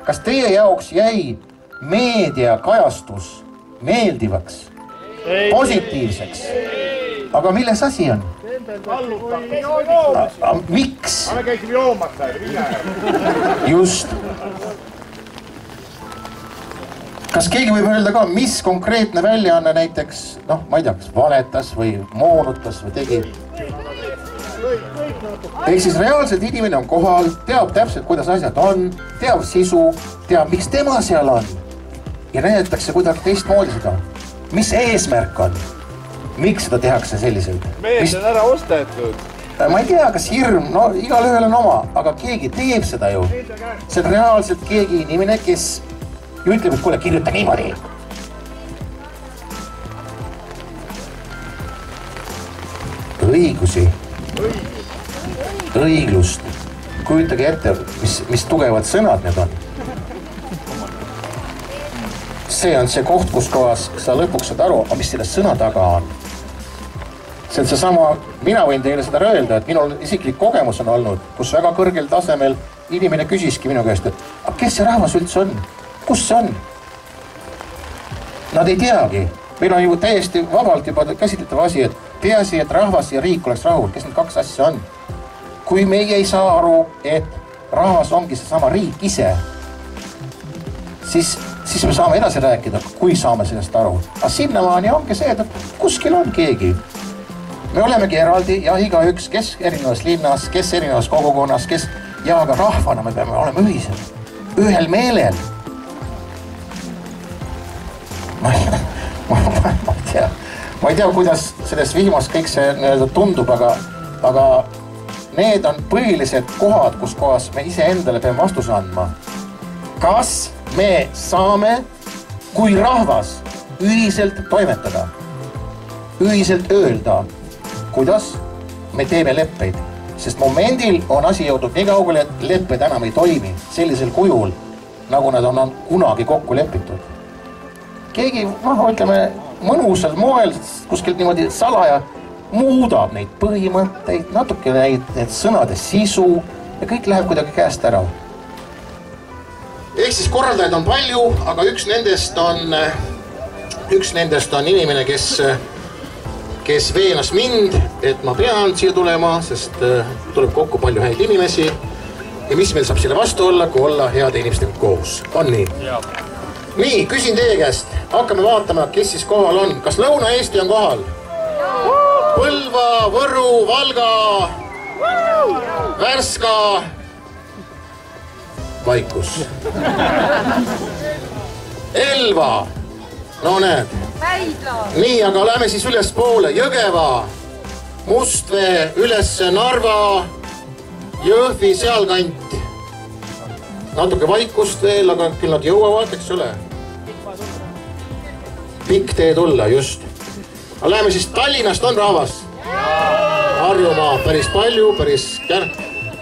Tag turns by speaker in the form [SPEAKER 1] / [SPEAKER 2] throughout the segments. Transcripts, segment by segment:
[SPEAKER 1] kas teie jaoks jäi meediakajastus meeldivaks, positiivseks? Aga milles asi on? Miks?
[SPEAKER 2] Me käisime joomas seal,
[SPEAKER 1] just. Kas keegi võib öelda ka, mis konkreetne väljaanne näiteks, noh, ma ei tea, kas valetas või moonutas või tegi? Ehk siis reaalselt inimene on kohal, teab täpselt, kuidas asjad on, teab sisu, teab, miks tema seal on. Ja näidatakse kuidagi teistmoodi seda. Mis eesmärk on? Miks seda tehakse selliselt?
[SPEAKER 2] Mees on ära ostetud.
[SPEAKER 1] Ma ei tea, kas hirm, no igal ühel on oma, aga keegi teeb seda ju. See on reaalselt keegi inimene, kes ütleb, et kuule, kirjuta niimoodi. Õigusi. Õiglust. Kujutage ette, mis tugevad sõnad need on. See on see koht, kus kohas sa lõpuks saad aru, mis selle sõna taga on. See on seesama, mina võin teile seda öelda, et minul isiklik kogemus on olnud, kus väga kõrgel tasemel inimene küsiski minu käest, et kes see rahvas üldse on? Kus see on? Nad ei teagi. Meil on ju täiesti vabalt juba käsitletav asi, et peaasi, et rahvas ja riik oleks rahul. Kes need kaks asja on? Kui meie ei saa aru, et rahvas ongi seesama riik ise, siis me saame edasi rääkida, kui saame sellest aru. Aga sinnamaani ongi see, et kuskil on keegi. Me olemegi eraldi ja igaüks, kes erinevas linnas, kes erinevas kogukonnas, kes ja aga rahvana me peame olema ühised. Ühel meelel. Ma ei tea, kuidas sellest viimast kõik see tundub, aga need on põhilised kohad, kus kohas me ise endale peame vastuse andma. Kas me saame, kui rahvas, ühiselt toimetada, ühiselt öelda, kuidas me teeme leppeid, sest momendil on asi jõudnud nii kaugele, et lepped enam ei toimi sellisel kujul, nagu nad on kunagi kokku lepitud. Keegi, ütleme, mõnusal moel kuskilt niimoodi salaja muudab neid põhimõtteid, natuke need sõnade sisu ja kõik läheb kuidagi käest ära. Ehk siis korraldajaid on palju, aga üks nendest on inimene, kes veenas mind, et ma pean siia tulema, sest tuleb kokku palju häid inimesi. Ja mis meil saab selle vastu olla, kui olla heade inimestega koos. On nii? Nii, küsin teie käest. Hakkame vaatama, kes siis kohal on. Kas Lõuna-Eesti on kohal? Põlva, Võru, Valga, Värska, vaikus. Elva. No näed. Nii, aga lähme siis üles poole. Jõgeva, Mustvee, üles Narva, Jõhvi, sealkant. Natuke vaikust veel, aga küll nad jõuavad, eks ole. Pikk tee tulla, just. Aga läheme siis Tallinnast on rahvas. Harjumaa päris palju, päris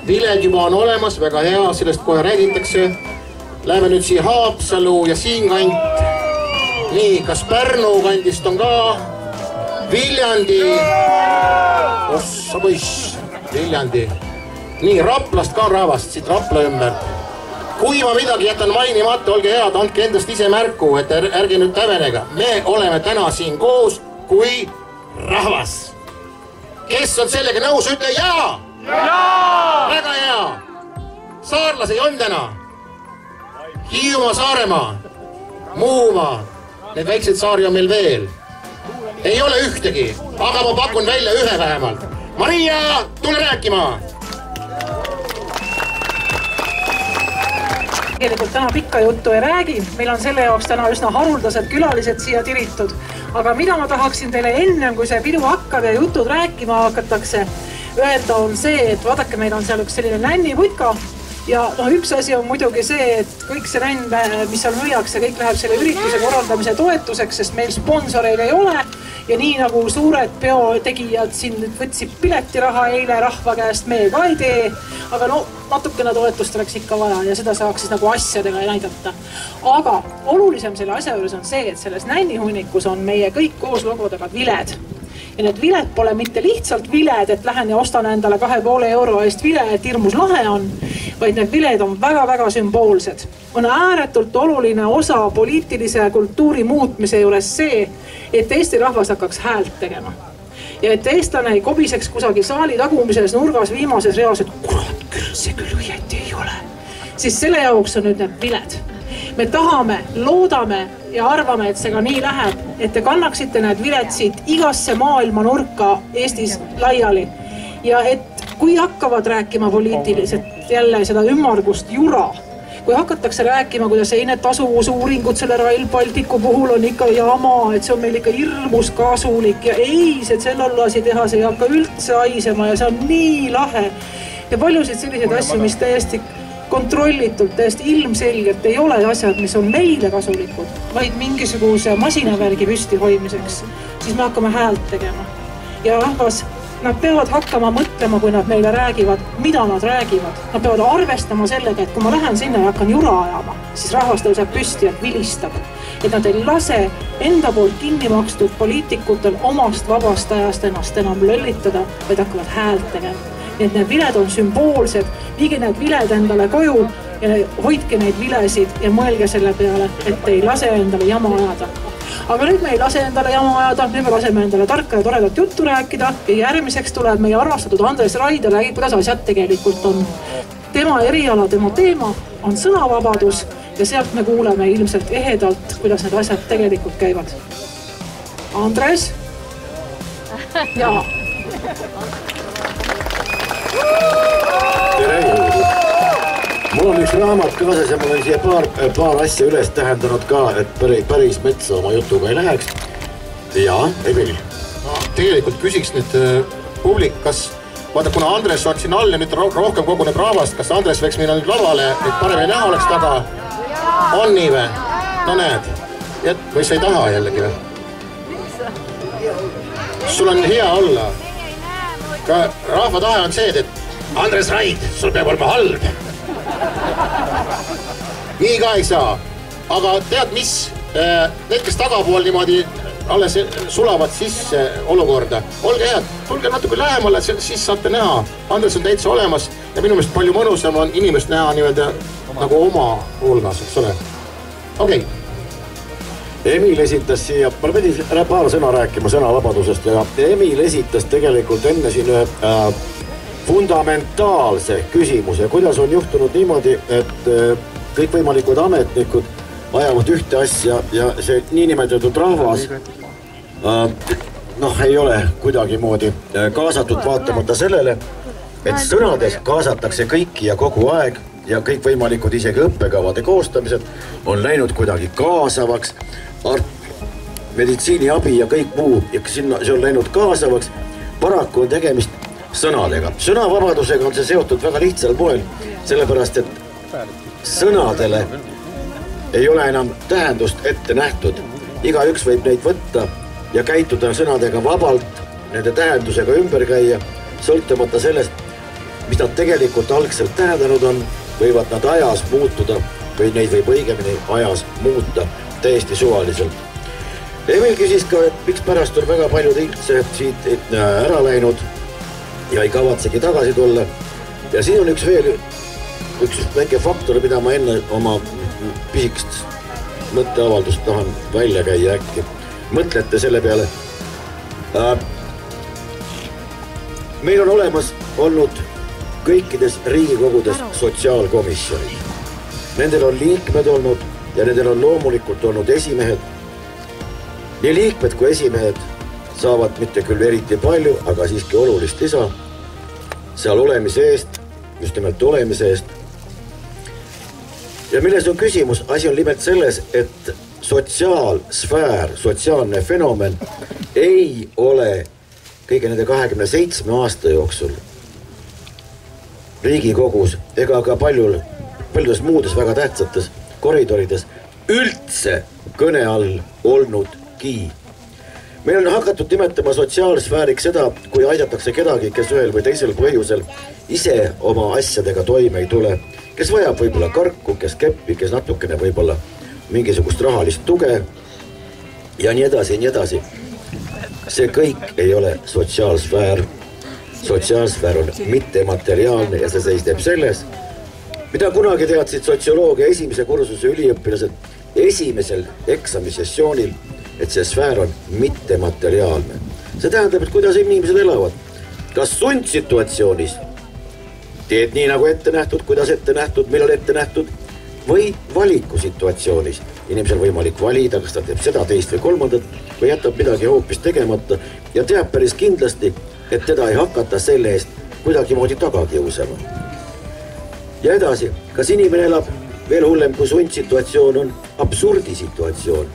[SPEAKER 1] viled juba on olemas, väga hea, sellest kohe räägitakse. Läheme nüüd siia Haapsalu ja siinkant. Nii, kas Pärnu kandist on ka? Viljandi. Ossa poiss, Viljandi. Nii, Raplast ka rahvast, siit Rapla ümber. Kui ma midagi jätan mainimata, olge head, andke endast ise märku, et ärge nüüd tävenega. Me oleme täna siin koos kui rahvas. Kes on sellega nõus, ütle jaa! Jaa! Väga hea! Saarlasi on täna. Hiiumaa, Saaremaa, Muumaa, need väiksed saari on meil veel. Ei ole ühtegi, aga ma pakun välja ühe vähemalt. Maria, tule rääkima!
[SPEAKER 3] Tegelikult täna pikka juttu ei räägi, meil on selle jaoks täna üsna haruldased külalised siia tiritud. Aga mida ma tahaksin teile ennem, kui see pidu hakkab ja jutud rääkima hakatakse, öelda on see, et vaadake, meil on seal üks selline nänniputka. Ja üks asi on muidugi see, et kõik see nänn, mis seal müüakse, kõik läheb selle ürituse korraldamise toetuseks, sest meil sponsoreid ei ole. Ja nii nagu suured peotegijad siin võtsid piletiraha eile rahva käest, meie ka ei tee. Aga natukene toetust oleks ikka vaja ja seda saaks siis nagu asjadega näidata. Aga olulisem selle asja juures on see, et selles nännihunnikus on meie kõik koos logodega viled. Ja need viled pole mitte lihtsalt viled, et lähen ja ostan endale 2,5 euro eest vile, et hirmus lahe on, vaid need viled on väga-väga sümboolsed. On ääretult oluline osa poliitilise kultuuri muutmise juures see, et Eesti rahvas hakkaks häält tegema. Ja et eestlane ei kobiseks kusagil saali tagumises nurgas viimases reas, et kurat, küll see küll õieti ei ole. Siis selle jaoks on nüüd need viled. Me tahame, loodame ja arvame, et see ka nii läheb, et te kannaksite need viled siit igasse maailma nurka Eestis laiali. Ja et kui hakkavad rääkima poliitiliselt jälle seda ümmargust jura, kui hakatakse rääkima, kuidas eine tasuvusuuringud selle Rail Balticu puhul on ikka jama, et see on meil ikka hirmus kasulik ja ei, see tselluloositehas ei hakka üldse haisema ja see on nii lahe. Ja paljusid selliseid asju, mis täiesti kontrollitult, täiesti ilmselgelt ei ole asjad, mis on meile kasulikud, vaid mingisuguse masinavärgi püsti hoidmiseks, siis me hakkame häält tegema. Ja rahvas, nad peavad hakkama mõtlema, kui nad meile räägivad, mida nad räägivad. Nad peavad arvestama sellega, et kui ma lähen sinna ja hakkan jura ajama, siis rahvas tõuseb püsti ja vilistab. Et nad ei lase enda poolt kinni makstud poliitikutel omast vabast ajast ennast enam löllitada, vaid hakkavad häält tegema. Nii et need viled on sümboolsed, viige need viled endale koju ja hoidke neid vilesid ja mõelge selle peale, et ei lase endale jama ajada. Aga nüüd me ei lase endale jama ajada, nüüd me laseme endale tarka ja toredat juttu rääkida ja järgmiseks tuleb meie armastatud Andres Raid ja räägib, kuidas asjad tegelikult on. Tema eriala, tema teema on sõnavabadus ja sealt me kuuleme ilmselt ehedalt, kuidas need asjad tegelikult käivad. Andres? Jaa.
[SPEAKER 4] Tere jõudu! Mul on üks raamat kaasas ja mul on siia paar asja üles tähendanud ka, et päris metsa oma jutuga ei läheks. Jaa, Emil.
[SPEAKER 1] No, tegelikult küsiks nüüd publik, kas, vaata kuna Andres on siin all ja nüüd rohkem koguneb rahvast, kas Andres võiks minna nüüd lavale, et paremini näha oleks taga? On nii või? No näed, või sa ei taha jällegi või? Sul on hea olla. Ka rahva tahe on see, et Andres Raid, sul peab olema halb. Nii ka ei saa. Aga tead mis? Need, kes tagapool niimoodi alles sulavad sisse olukorda. Olge head, tulge natuke lähemale, siis saate näha. Andres on täitsa olemas ja minu meelest palju mõnusam on inimest näha niimoodi nagu oma hulgas, eks ole. Okei.
[SPEAKER 4] Emil esitas siia, ma pidin paar sõna rääkima sõnavabadusest ja Emil esitas tegelikult enne siin ühe fundamentaalse küsimuse, kuidas on juhtunud niimoodi, et kõikvõimalikud ametnikud ajavad ühte asja ja see niinimetatud rahvas ei ole kuidagi moodi kaasatud vaatamata sellele, et sõnades kaasatakse kõiki ja kogu aeg ja kõikvõimalikud isegi õppekavade koostamised on läinud kuidagi kaasavaks, meditsiiniabi ja kõik muu, see on läinud kaasavaks, paraku on tegemist sõnadega. Sõnavabadusega on see seotud väga lihtsal moel, sellepärast et sõnadele ei ole enam tähendust ette nähtud. Igaüks võib neid võtta ja käituda sõnadega vabalt, nende tähendusega ümber käia, sõltumata sellest, mis nad tegelikult algselt tähendanud on, võivad nad ajas muutuda või neid võib õigemini ajas muuta täiesti suvaliselt. Emil küsis ka, et miks pärast on väga paljud üldse siit ära läinud ja ei kavatsegi tagasi tulla. Ja siin on üks väike faktor, mida ma enne oma pisikest mõtteavaldust tahan välja käia äkki. Mõtlete selle peale. Meil on olemas olnud kõikides riigikogudes sotsiaalkomisjonid. Nendel on liikmed olnud ja nendel on loomulikult olnud esimehed. Nii liikmed kui esimehed saavad mitte küll eriti palju, aga siiski olulist lisa seal olemise eest, just nimelt olemise eest. Ja milles on küsimus? Asi on nimelt selles, et sotsiaalsfäär, sotsiaalne fenomen ei ole kõige nende 27 aasta jooksul Riigikogus ega ka paljudes muudes väga tähtsates koridorides üldse kõne all olnudki. Meil on hakatud nimetama sotsiaalsfääriks seda, kui aidatakse kedagi, kes ühel või teisel põhjusel ise oma asjadega toime ei tule, kes vajab võib-olla karku, kes keppi, kes natukene võib-olla mingisugust rahalist tuge ja nii edasi ja nii edasi. see kõik ei ole sotsiaalsfäär. Sotsiaalsfäär on mittemateriaalne ja see seisneb selles, mida kunagi teadsid sotsioloogia esimese kursuse üliõpilased esimesel eksamisessioonil, et see sfäär on mittemateriaalne. See tähendab, et kuidas inimesed elavad. Kas sundsituatsioonis teed nii nagu ette nähtud, kuidas ette nähtud, millal ette nähtud, või valikusituatsioonis. Inimesel võimalik valida, kas ta teeb seda, teist või kolmandat või jätab midagi hoopis tegemata ja teab päris kindlasti, et teda ei hakata selle eest kuidagimoodi taga kiusama. Ja edasi, kas inimene elab veel hullem kui sundsituatsioon on absurdisituatsioon.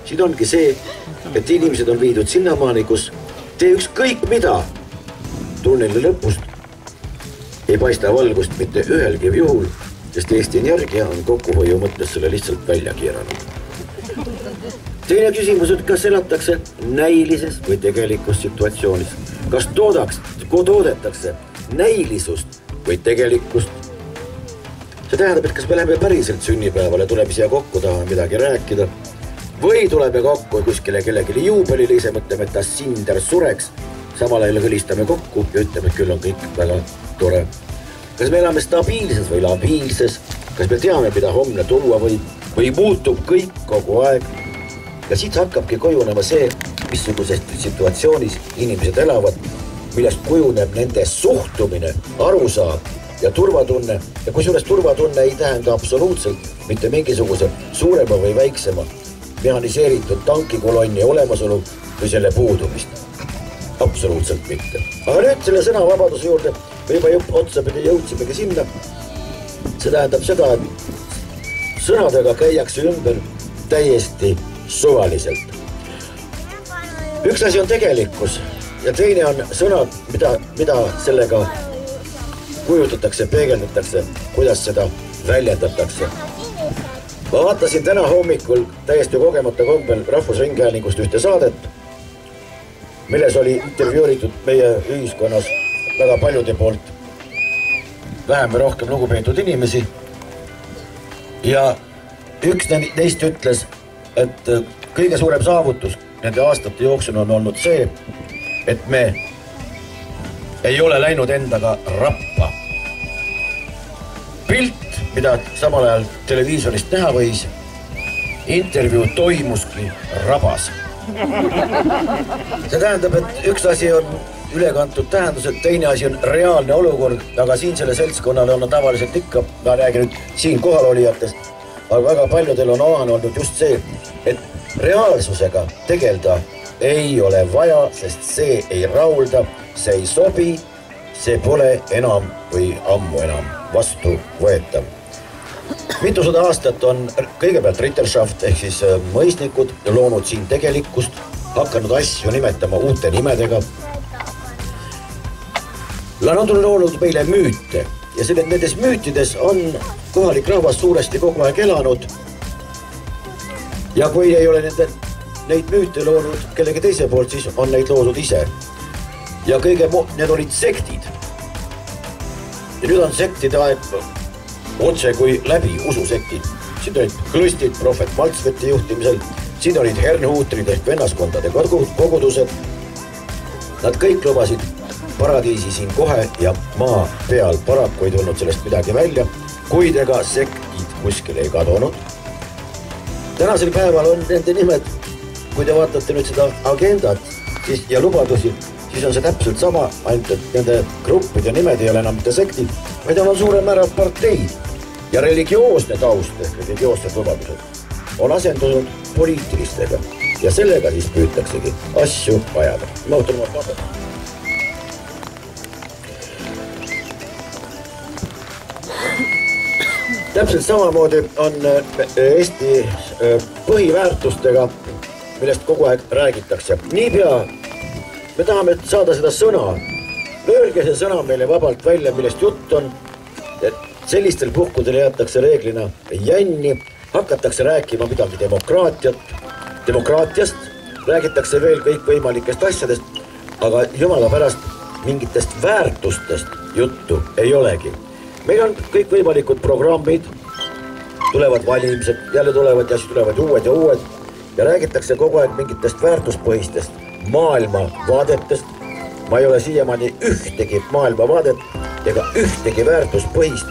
[SPEAKER 4] Siin ongi see, et inimesed on viidud sinnamaani, kus tee ükskõik mida. Tunneli lõpust ei paista valgust mitte ühelgi juhul, sest Eesti Energia on kokkuhoiu mõttes selle lihtsalt välja keeranud. Teine küsimus, et kas elatakse näilises või tegelikus situatsioonis. Kas toodetakse näilisust või tegelikkust? See tähendab, et kas me läheme päriselt sünnipäevale, tuleb siia kokku, tahame midagi rääkida või tuleme kokku kuskile kellelegi juubelile, ise mõtleme, et ta Sinder sureks, samal ajal kõlistame kokku ja ütleme, et küll on kõik väga tore. Kas me elame stabiilses või labiilses, kas me teame, mida homne tuua või muutub kõik kogu aeg ja siit hakkabki kujunema see, missuguses situatsioonis inimesed elavad, millest kujuneb nende suhtumine, arusaam ja turvatunne ja kusjuures turvatunne ei tähenda absoluutselt mitte mingisuguse suurema või väiksema mehaniseeritud tankikolonni olemasolu või selle puudumist. Absoluutselt mitte. Aga nüüd selle sõnavabaduse juurde me juba otsapidi jõudsimegi sinna. See tähendab seda, et sõnadega käiakse ümber täiesti suvaliselt. Üks asi on tegelikkus ja teine on sõnad, mida sellega kujutatakse, peegeldatakse, kuidas seda väljendatakse. Ma vaatasin täna hommikul täiesti kogemata kombel Rahvusringhäälingust ühte saadet, milles oli intervjuuritud meie ühiskonnas väga paljude poolt vähem või rohkem lugupeetud inimesi. Ja üks neist ütles, et kõige suurem saavutus nende aastate jooksul on olnud see, et me ei ole läinud endaga rappa. Pilt, mida samal ajal televiisorist näha võis, intervjuu toimuski rabas. See tähendab, et üks asi on ülekantud tähendus, et teine asi on reaalne olukord, aga siin selle seltskonnale on tavaliselt ikka, ma räägin nüüd siin kohalolijatest, aga väga paljudel on omane olnud just see, et reaalsusega tegelda ei ole vaja, sest see ei rahulda, see ei sobi, see pole enam või ammu enam vastu võetav. Mitusada aastat on kõigepealt Ritterschaft ehk siis mõisnikud loonud siin tegelikkust, hakanud asju nimetama uute nimedega. Nad on loonud meile müüte ja nendes müütides on kohalik rahvas suuresti kogu aeg elanud. Ja kui ei ole neid müüte loonud kellegi teise poolt, siis on neid loodud ise. Ja need olid sektid. Ja nüüd on sektide aeg otse kui läbi ususektid. Siin olid klõstid prohvet Maltsveti juhtimisel, siin olid hernhuutrid ehk vennaskondade kogudused. Nad kõik lubasid paradiisi siin kohe ja maa peal paraku ei tulnud sellest midagi välja, kuid ega sektid kuskil ei kadunud. Tänasel päeval on nende nimed, kui te vaatate nüüd seda agendat ja lubadusi, siis on see täpselt sama, ainult et nende gruppide nimed ei ole enam mitte sektid, vaid on suurem määral parteid ja religioosne taust ehk religioossed lubadused on asendunud poliitilistega ja sellega siis püütaksegi asju ajada. Ma ootan oma paber. Täpselt samamoodi on Eesti põhiväärtustega, millest kogu aeg räägitakse. Niipea me tahame saada seda sõna. Öelge see sõna meile vabalt välja, millest jutt on. Sellistel puhkudel jäetakse reeglina jänni, hakatakse rääkima midagi demokraatiast, räägitakse veel kõik võimalikest asjadest, aga jumala pärast mingitest väärtustest juttu ei olegi. Meil on kõik võimalikud programmid, tulevad valimised, jälle tulevad ja siis tulevad uued ja räägitakse kogu aeg mingitest väärtuspõhistest maailmavaadetest. Ma ei ole siiamaani ühtegi maailmavaadet ega ühtegi väärtuspõhist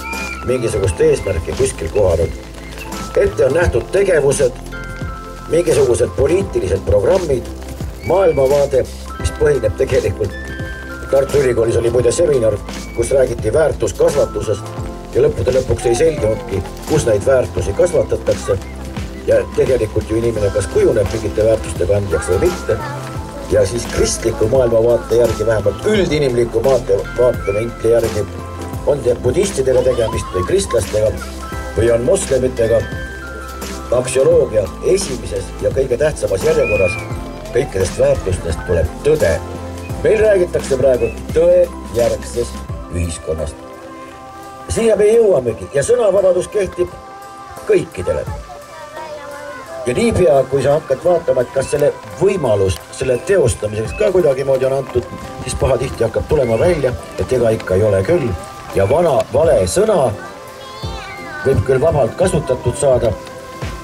[SPEAKER 4] mingisugust eesmärki kuskil kohanud. Ette on nähtud tegevused, mingisugused poliitilised programmid, maailmavaade, mis põhineb tegelikult. Tartu Ülikoolis oli muide seminar, kus räägiti väärtuskasvatusest ja lõppude lõpuks ei selginudki, kus neid väärtusi kasvatatakse ja tegelikult ju inimene kas kujuneb mingite väärtuste kandjaks või mitte. Ja siis kristliku maailmavaate järgi, vähemalt üldinimliku vaatevinkli järgi on budistidega tegemist või kristlastega või on moslemitega. Aksioloogia esimeses ja kõige tähtsamas järjekorras kõikidest väärtustest tuleb tõde. Meil räägitakse praegu tõejärgsest ühiskonnast. Siia me jõuamegi ja sõnavabadus kehtib kõikidele. Ja niipea, kui sa hakkad vaatama, et kas selle võimalust selle teostamiseks ka kuidagimoodi on antud, siis pahatihti hakkab tulema välja, et ega ikka ei ole küll. Ja vale sõna võib küll vabalt kasutatud saada,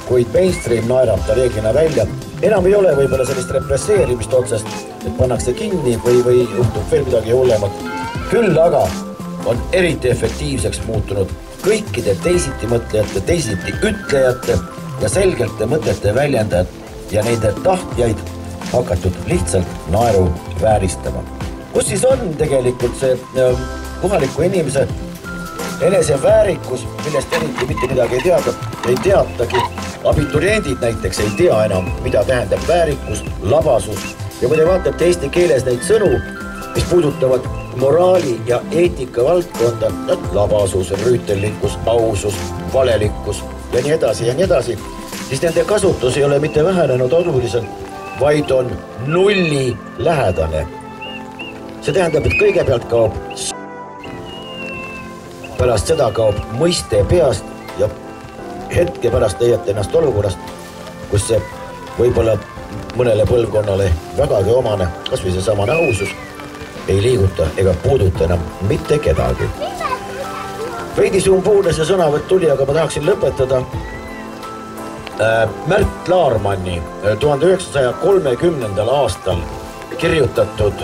[SPEAKER 4] kuid mainstream naerab ta reeglina välja. Enam ei ole võib-olla sellist represseerimist otsest, et pannakse kinni või juhtub veel midagi hullemat. Küll aga on eriti efektiivseks muutunud kõikide teisiti mõtlejate, teisiti ütlejate ja selgelte mõtete väljendajad ja nende tahtjaid hakatud lihtsalt naeru vääristama. Kus siis on tegelikult see kohaliku inimese eneseväärikus, millest eriti mitte midagi ei teatagi. Abituriendid näiteks ei tea enam, mida tähendab väärikus, labasus ja kui te vaatate eesti keeles neid sõnu, mis puudutavad moraali ja eetika valdkonda, labasus, rüütellikkus, ausus, valelikkus ja nii edasi, siis nende kasutus ei ole mitte vähenenud oluliselt, vaid on nulli lähedane. See tähendab, et kõigepealt kaob pärast seda kaob mõiste peast ja hetke pärast leiate ennast olukorrast, kus see võib-olla mõnele põlvkonnale vägagi omane, kas või see samane ausus, ei liiguta ega puuduta enam mitte kedagi. Veidi sumbuurne see sõnavõtt tuli, aga ma tahaksin lõpetada Märt Laarmanni 1930. aastal kirjutatud,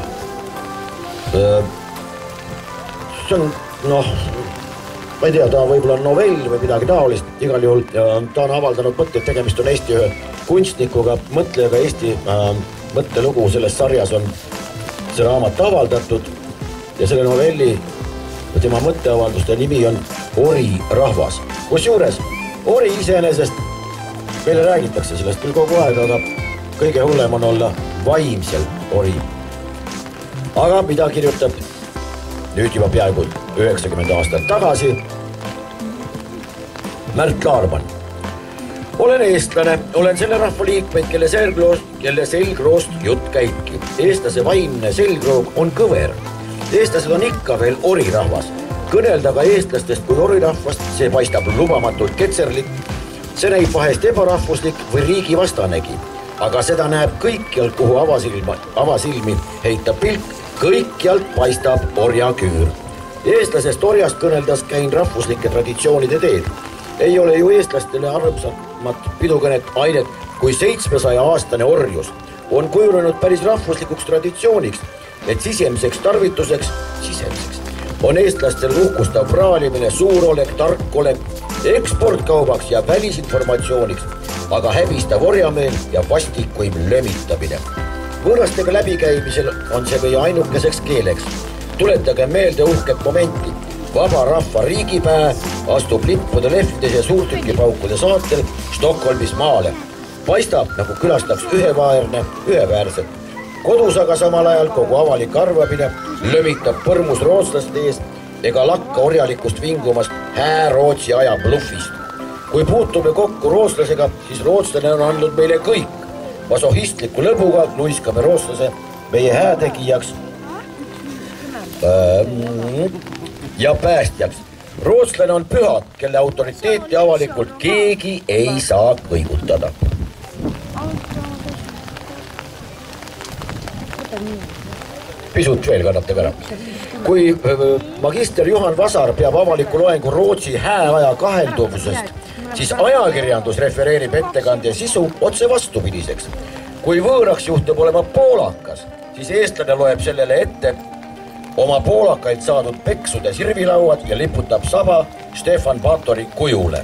[SPEAKER 4] see on, ma ei tea, ta võib-olla on novell või midagi taolist, igal juhul ta on avaldanud mõtteid, tegemist on Eesti ühe kunstnikuga, mõtlejaga, Eesti mõttelugu selles sarjas on see raamat avaldatud ja selle novelli või tema mõtteavalduste nimi on Ori rahvas. Kusjuures Ori iseenesest, meile räägitakse sellest küll kogu aeg, aga kõige hullem on olla vaimselt Ori. Aga mida kirjutab nüüd juba peaaegu 90 aastat tagasi Märt Laarmann. Olen eestlane, olen selle rahva liikmeid, kelle selgroost jutt käibki. Eestlase vaimne selgroog on kõver. Eestlased on ikka veel orirahvas. Kõnelda ka eestlastest kui orirahvast, see paistab lubamatult ketserlik. See näib vahest ebarahvuslik või riigi vastanegi. Aga seda näeb kõikjalt, kuhu avasilmi heitab pilk, kõikjalt paistab orjaküür. Eestlasest orjast kõneldas käin rahvuslike traditsioonide teed. Ei ole ju eestlastele armsamat pidukõnet ainet kui 700-aastane orjus. On kujunenud päris rahvuslikuks traditsiooniks, et sisemiseks tarvituseks on eestlastel uhkustav praalimine, suurolek, tarkolek, eksportkaubaks ja välisinformatsiooniks, aga häbistav orjameel ja vastikuim lömitamine. Võõrastega läbikäimisel on see meie ainukeseks keeleks. Tuletage meelde uhket momenti. Vaba rahva riigipäe astub lippude lehvides ja suurtükipaukude saatel Stockholmis maale. Paistab, nagu külastaks üheväärselt. Kodus aga samal ajal kogu avalik arvamine lömitab põrmus rootslaste eest ega lakka orjalikust vingumast Rootsi aja bluffist. Kui puutume kokku rootslasega, siis rootslane on andnud meile kõik. Masohistliku lõbuga luiskame rootslase meie häätegijaks ja päästjaks. Rootslane on pühad, kelle autoriteeti avalikult keegi ei saa kõigutada. Pisut veel kannate ära. Kui magister Juhan Vasar peab avaliku loengu Rootsi hääaja kahelduvusest, siis ajakirjandus refereerib ettekande sisu otse vastupidiseks. kui võõraks juhtub olema poolakas, siis eestlane loeb sellele ette oma poolakaid saadud peksude sirvilauad ja liputab saba Stefan Batori kujule.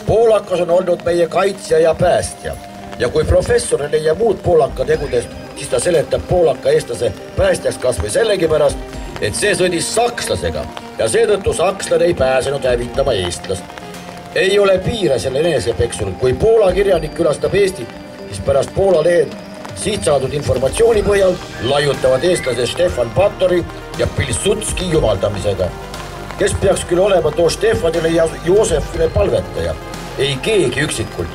[SPEAKER 4] Poolakas on olnud meie kaitsja ja päästja ja kui professor ei leia muud poolaka tegudest, siis ta seletab poolaka eestlase päästjaks kas või sellegi pärast, et see sõdis sakslasega ja seetõttu sakslane ei pääsenud hävitama eestlast. Ei ole piire selle enesepeksul, kui Poola kirjanik külastab Eestit, siis pärast Poola lehed siit saadud informatsiooni põhjal laiutavad eestlase Stefan Batori ja Pilsudski jumaldamisega. Kes peaks küll olema too Stefanile ja Joosefile palvetaja? Ei keegi üksikult.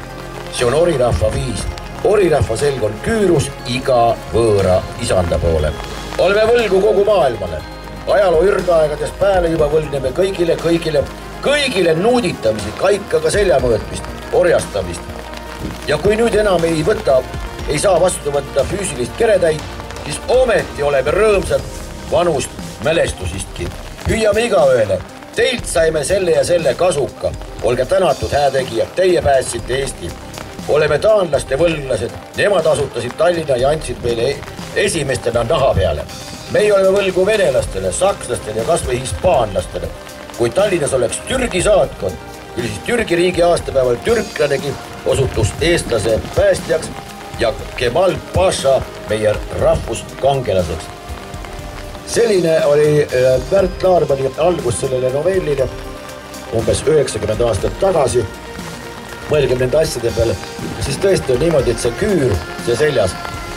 [SPEAKER 4] See on orirahva viis. Orirahva selg on küürus iga võõra isanda poole. Oleme võlgu kogu maailmale. Ajaloo ürgaegades pääle juba võlgneme kõigile nuuditamisi, kaikaga seljamõõtmist, orjastamist. Ja kui nüüd enam ei saa vastu võtta füüsilist keretäit, siis ometi oleme rõõmsad vanust mälestusistki. Hüüame igaühele, teilt saime selle ja selle kasuka. Olge tänatud, häätegijad, teie päästsite Eesti. Oleme taanlaste võlglased, nemad asutasid Tallinna ja andsid meile esimestena naha peale. Meie oleme võlgu venelastele, sakslastele ja kasvõi hispaanlastele. Kui Tallinnas oleks Türgi saatkond, küll siis Türgi riigi aastapäeval türklanegi osutus eestlase päästjaks ja Kemal Paša meie rahvuskangelaseks. Selline oli Märt Laarmani algus sellele novellile umbes 90 aastat tagasi. Mõelgem nende asjade peale, siis tõesti on niimoodi, et see küür, see seljas,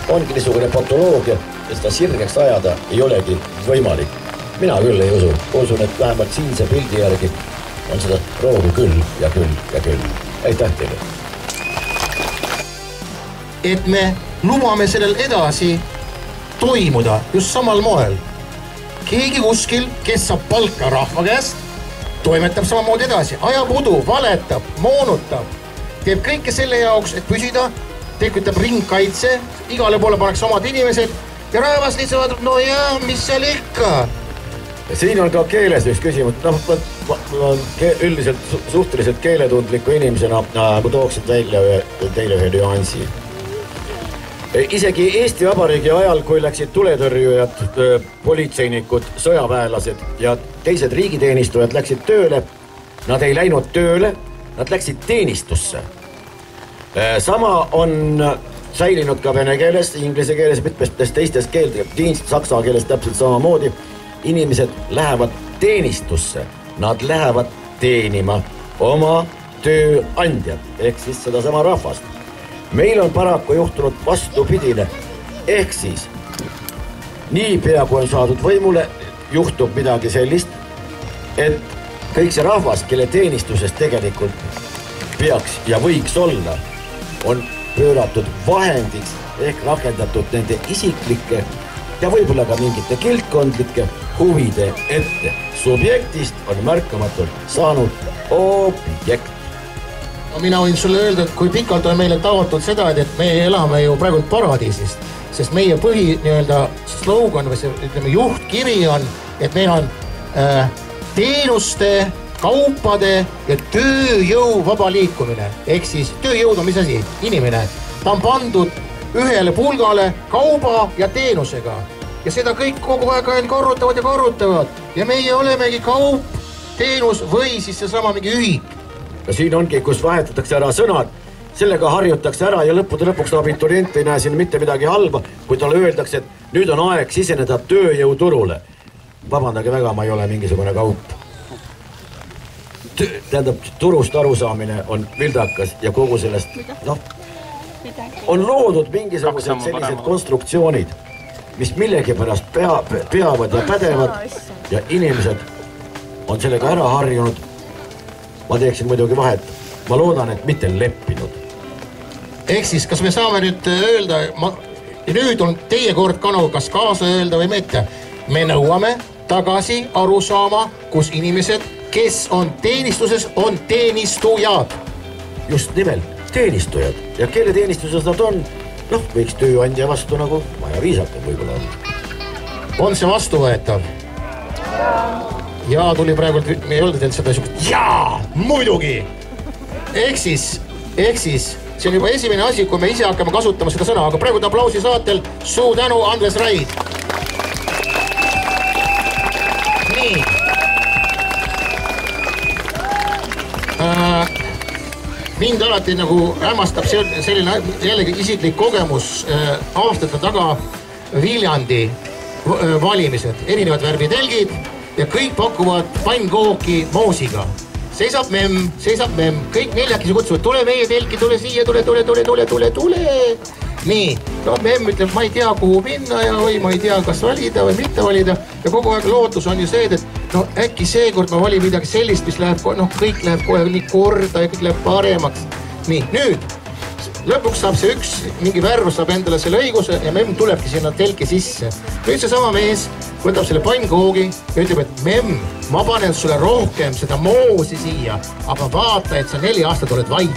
[SPEAKER 4] ongi niisugune patoloogia, et seda sirgeks ajada ei olegi võimalik. Mina küll ei usu. Usun, et vähemalt siinse pildi järgi on seda roogu küll ja küll ja küll. Aitäh teile!
[SPEAKER 1] Et me lubame sellel edasi toimuda just samal moel. Keegi kuskil, kes saab palka rahva käest, toimetab samamoodi edasi, ajab udu, valetab, moonutab, teeb kõike selle jaoks, et püsida, tekitab ringkaitse, igale poole pannakse omad inimesed ja rahvas lihtsalt vaatab, no jaa, mis seal ikka.
[SPEAKER 4] Siin on ka keeles üks küsimus. Üldiselt suhteliselt keeletundliku inimesena kui tooksid välja teile ühe nüansi. Isegi Eesti Vabariigi ajal, kui läksid tuletõrjujad, politseinikud, sõjaväelased ja teised riigiteenistujad läksid tööle, nad ei läinud tööle, nad läksid teenistusse. Sama on säilinud ka vene keeles, inglise keeles, mitmestes teistes keeltes, saksa keeles täpselt samamoodi. Inimesed lähevad teenistusse, nad lähevad teenima oma tööandjat, ehk siis seda sama rahvast. Meil on paraku juhtunud vastupidine, ehk siis niipea kui on saadud võimule, juhtub midagi sellist, et kõik see rahvas, kelle teenistuses tegelikult peaks ja võiks olla, on pööratud vahendiks ehk rakendatud nende isiklike ja võib-olla ka mingite kiltkondlike huvide ette. Subjektist on märkamatult saanud objekt.
[SPEAKER 1] No, mina võin sulle öelda, et kui pikalt on meile taotud seda, et me elame ju praegu paradiisist, sest meie põhi slogan või see juhtkiri on, et meil on teenuste, kaupade ja tööjõu vaba liikumine. Ehk siis tööjõud on mis asi? Inimene. Ta on pandud ühele pulgale kauba ja teenusega. Ja seda kõik kogu aeg korrutavad ja korrutavad. Ja meie olemegi kaup, teenus või siis see sama mingi ühik.
[SPEAKER 4] Ja siin ongi, kus vahetatakse ära sõnad, sellega harjutakse ära ja lõpuks abiturient ei näe siin mitte midagi halba, kui talle öeldakse, et nüüd on aeg siseneda tööjõuturule. Vabandage väga, ma ei ole mingisugune kaup. Tähendab, turust arusaamine on vildakas ja kogu sellest, on loodud mingisugused sellised konstruktsioonid, mis millegipärast peavad ja pädevad ja inimesed on sellega ära harjunud. Ma teeksin muidugi vahet. Ma loodan, et mitte leppinud.
[SPEAKER 1] Ehk siis, kas me saame nüüd öelda, nüüd on teie kord kanu, kas kaasa öelda või mitte. Me nõuame tagasi arusaama, kus inimesed, kes on teenistuses, on teenistujad.
[SPEAKER 4] Just nimelt, teenistujad. Ja kelle teenistuses nad on? Võiks tööandja vastu nagu vaja viisakam võib-olla olla.
[SPEAKER 1] On see vastuvõetav? Jaa, tuli praegu, me ei olnud teil seda jaa, muidugi! Ehk siis see on juba esimene asi, kui me ise hakkame kasutama seda sõna, aga praegu aplausi saatel suur tänu, Andres Raid. Nii. Mind alati nagu hämmastab selline jällegi isiklik kogemus aastate taga Viljandi valimised, erinevad värvitelgid ja kõik pakuvad pannkooki moosiga. Seisab memm, kõik neljakesi kutsuvad, tule meie telki, tule siia, tule. Nii, no memm ütleb, ma ei tea, kuhu minna ja või ma ei tea, kas valida või mitte valida. Ja kogu aeg lootus on ju see, et no äkki seekord ma valin midagi sellist, mis läheb, noh kõik läheb kohe nii korda ja kõik läheb paremaks. Nii, nüüd lõpuks saab see üks mingi värv saab endale selle õiguse ja memm tulebki sinna telki sisse. Nüüd see sama mees võtab selle pannkoogi ja ütleb, et memm, ma panen sulle rohkem seda moosi siia, aga vaata, et sa 4 aastat oled vait.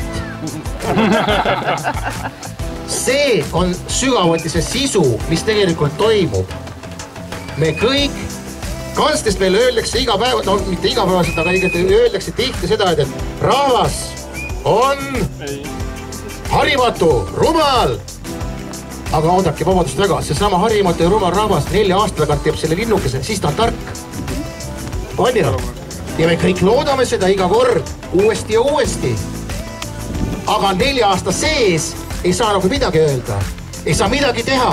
[SPEAKER 1] See on sügavuti see sisu, mis tegelikult toimub. Me kõik, kanstest meile öeldakse iga päev, no mitte iga päevaselt, aga öeldakse tihti seda, et rahvas on harimatu, rumal. Aga oodake, vabandust väga, see sama harimatu ja rumal rahvas 4 aasta tagant teeb selle linnukese, siis ta on tark. On ju? Ja me kõik loodame seda iga kord, uuesti ja uuesti. Aga 4 aasta sees ei saa nagu midagi öelda. Ei saa midagi teha.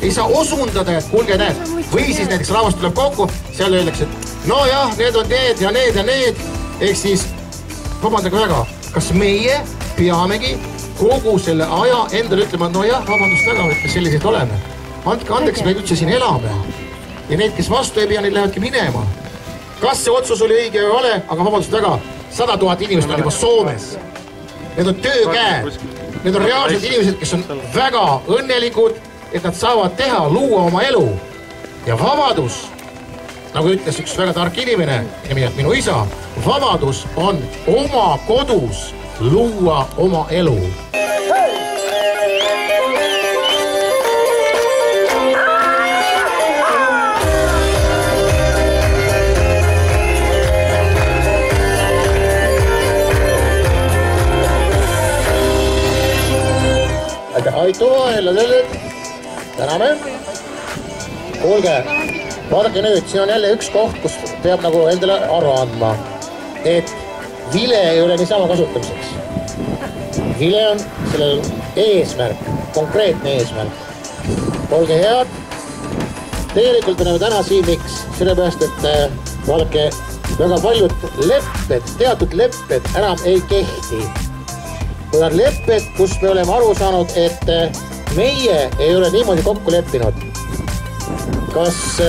[SPEAKER 1] Ei saa osundada, et kuulge näed. Või siis näiteks rahvas tuleb kokku, seal öeldakse, et no jah, need on need ja need ja need. Ehk siis, vabandage väga, kas meie peamegi kogu selle aja endale ütlema, no jah, vabandust väga, et me sellised oleme. Andke andeks, me üldse siin elame. Ja need, kes vastu ei pea, need lähevadki minema. Kas see otsus oli õige või vale, aga vabandust väga, 100 000 inimest on juba Soomes. Need on töökäed. Need on reaalsed inimesed, kes on väga õnnelikud, et nad saavad teha, luua oma elu. Ja vabadus, nagu ütles üks väga tark inimene, minu isa, vabadus on oma kodus luua oma elu. Aitoa, jälle selled. Täname. Kuulge, vaadake nüüd, siin on jälle üks koht, kus peab nagu endale aru andma, et vile ei ole niisama kasutamiseks. Vile on sellel eesmärk, konkreetne eesmärk. Olge head. Tegelikult oleme täna siin miks, sellepärast, et vaadake, väga paljud lepped, teatud lepped enam ei kehti. Kui on lepped, kus me oleme aru saanud, et meie ei ole niimoodi kokku leppinud. Kas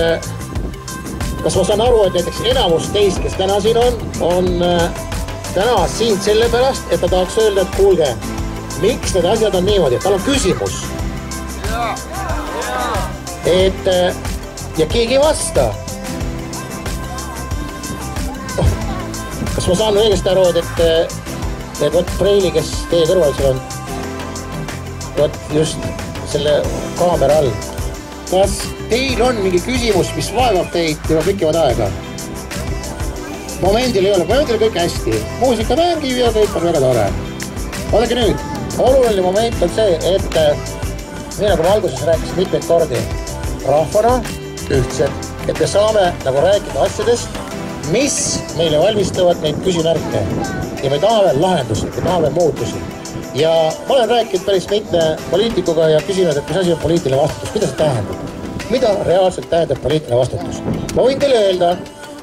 [SPEAKER 1] ma saan aru, et näiteks enamus teist, kes täna siin on täna siin sellepärast, et ta tahaks öelda, et kuulge, miks need asjad on niimoodi, et tal on küsimus. Et ja keegi vasta. Kas ma saan õigesti aru, et võt Preili, kes teie kõrval seal on, võt just selle kaamera all. Kas teil on mingi küsimus, mis vaevab teid juba pikemat aega? Momendil ei ole, momendil kõik hästi. Muusika mängib ja kõik on väga tore. Vaadake nüüd, oluline moment on see, et nii nagu ma alguses rääkisin mitmeid kordi, rahvana ühtselt, et me saame nagu rääkida asjadest, mis meile valmistavad neid küsimärke. Ja me tahame lahendusi, me tahame muutusi. Ja ma olen rääkinud päris mitme poliitikuga ja küsinud, et mis asi on poliitiline vastutus. Mida see tähendab? Mida reaalselt tähendab poliitiline vastutus? Ma võin teile öelda,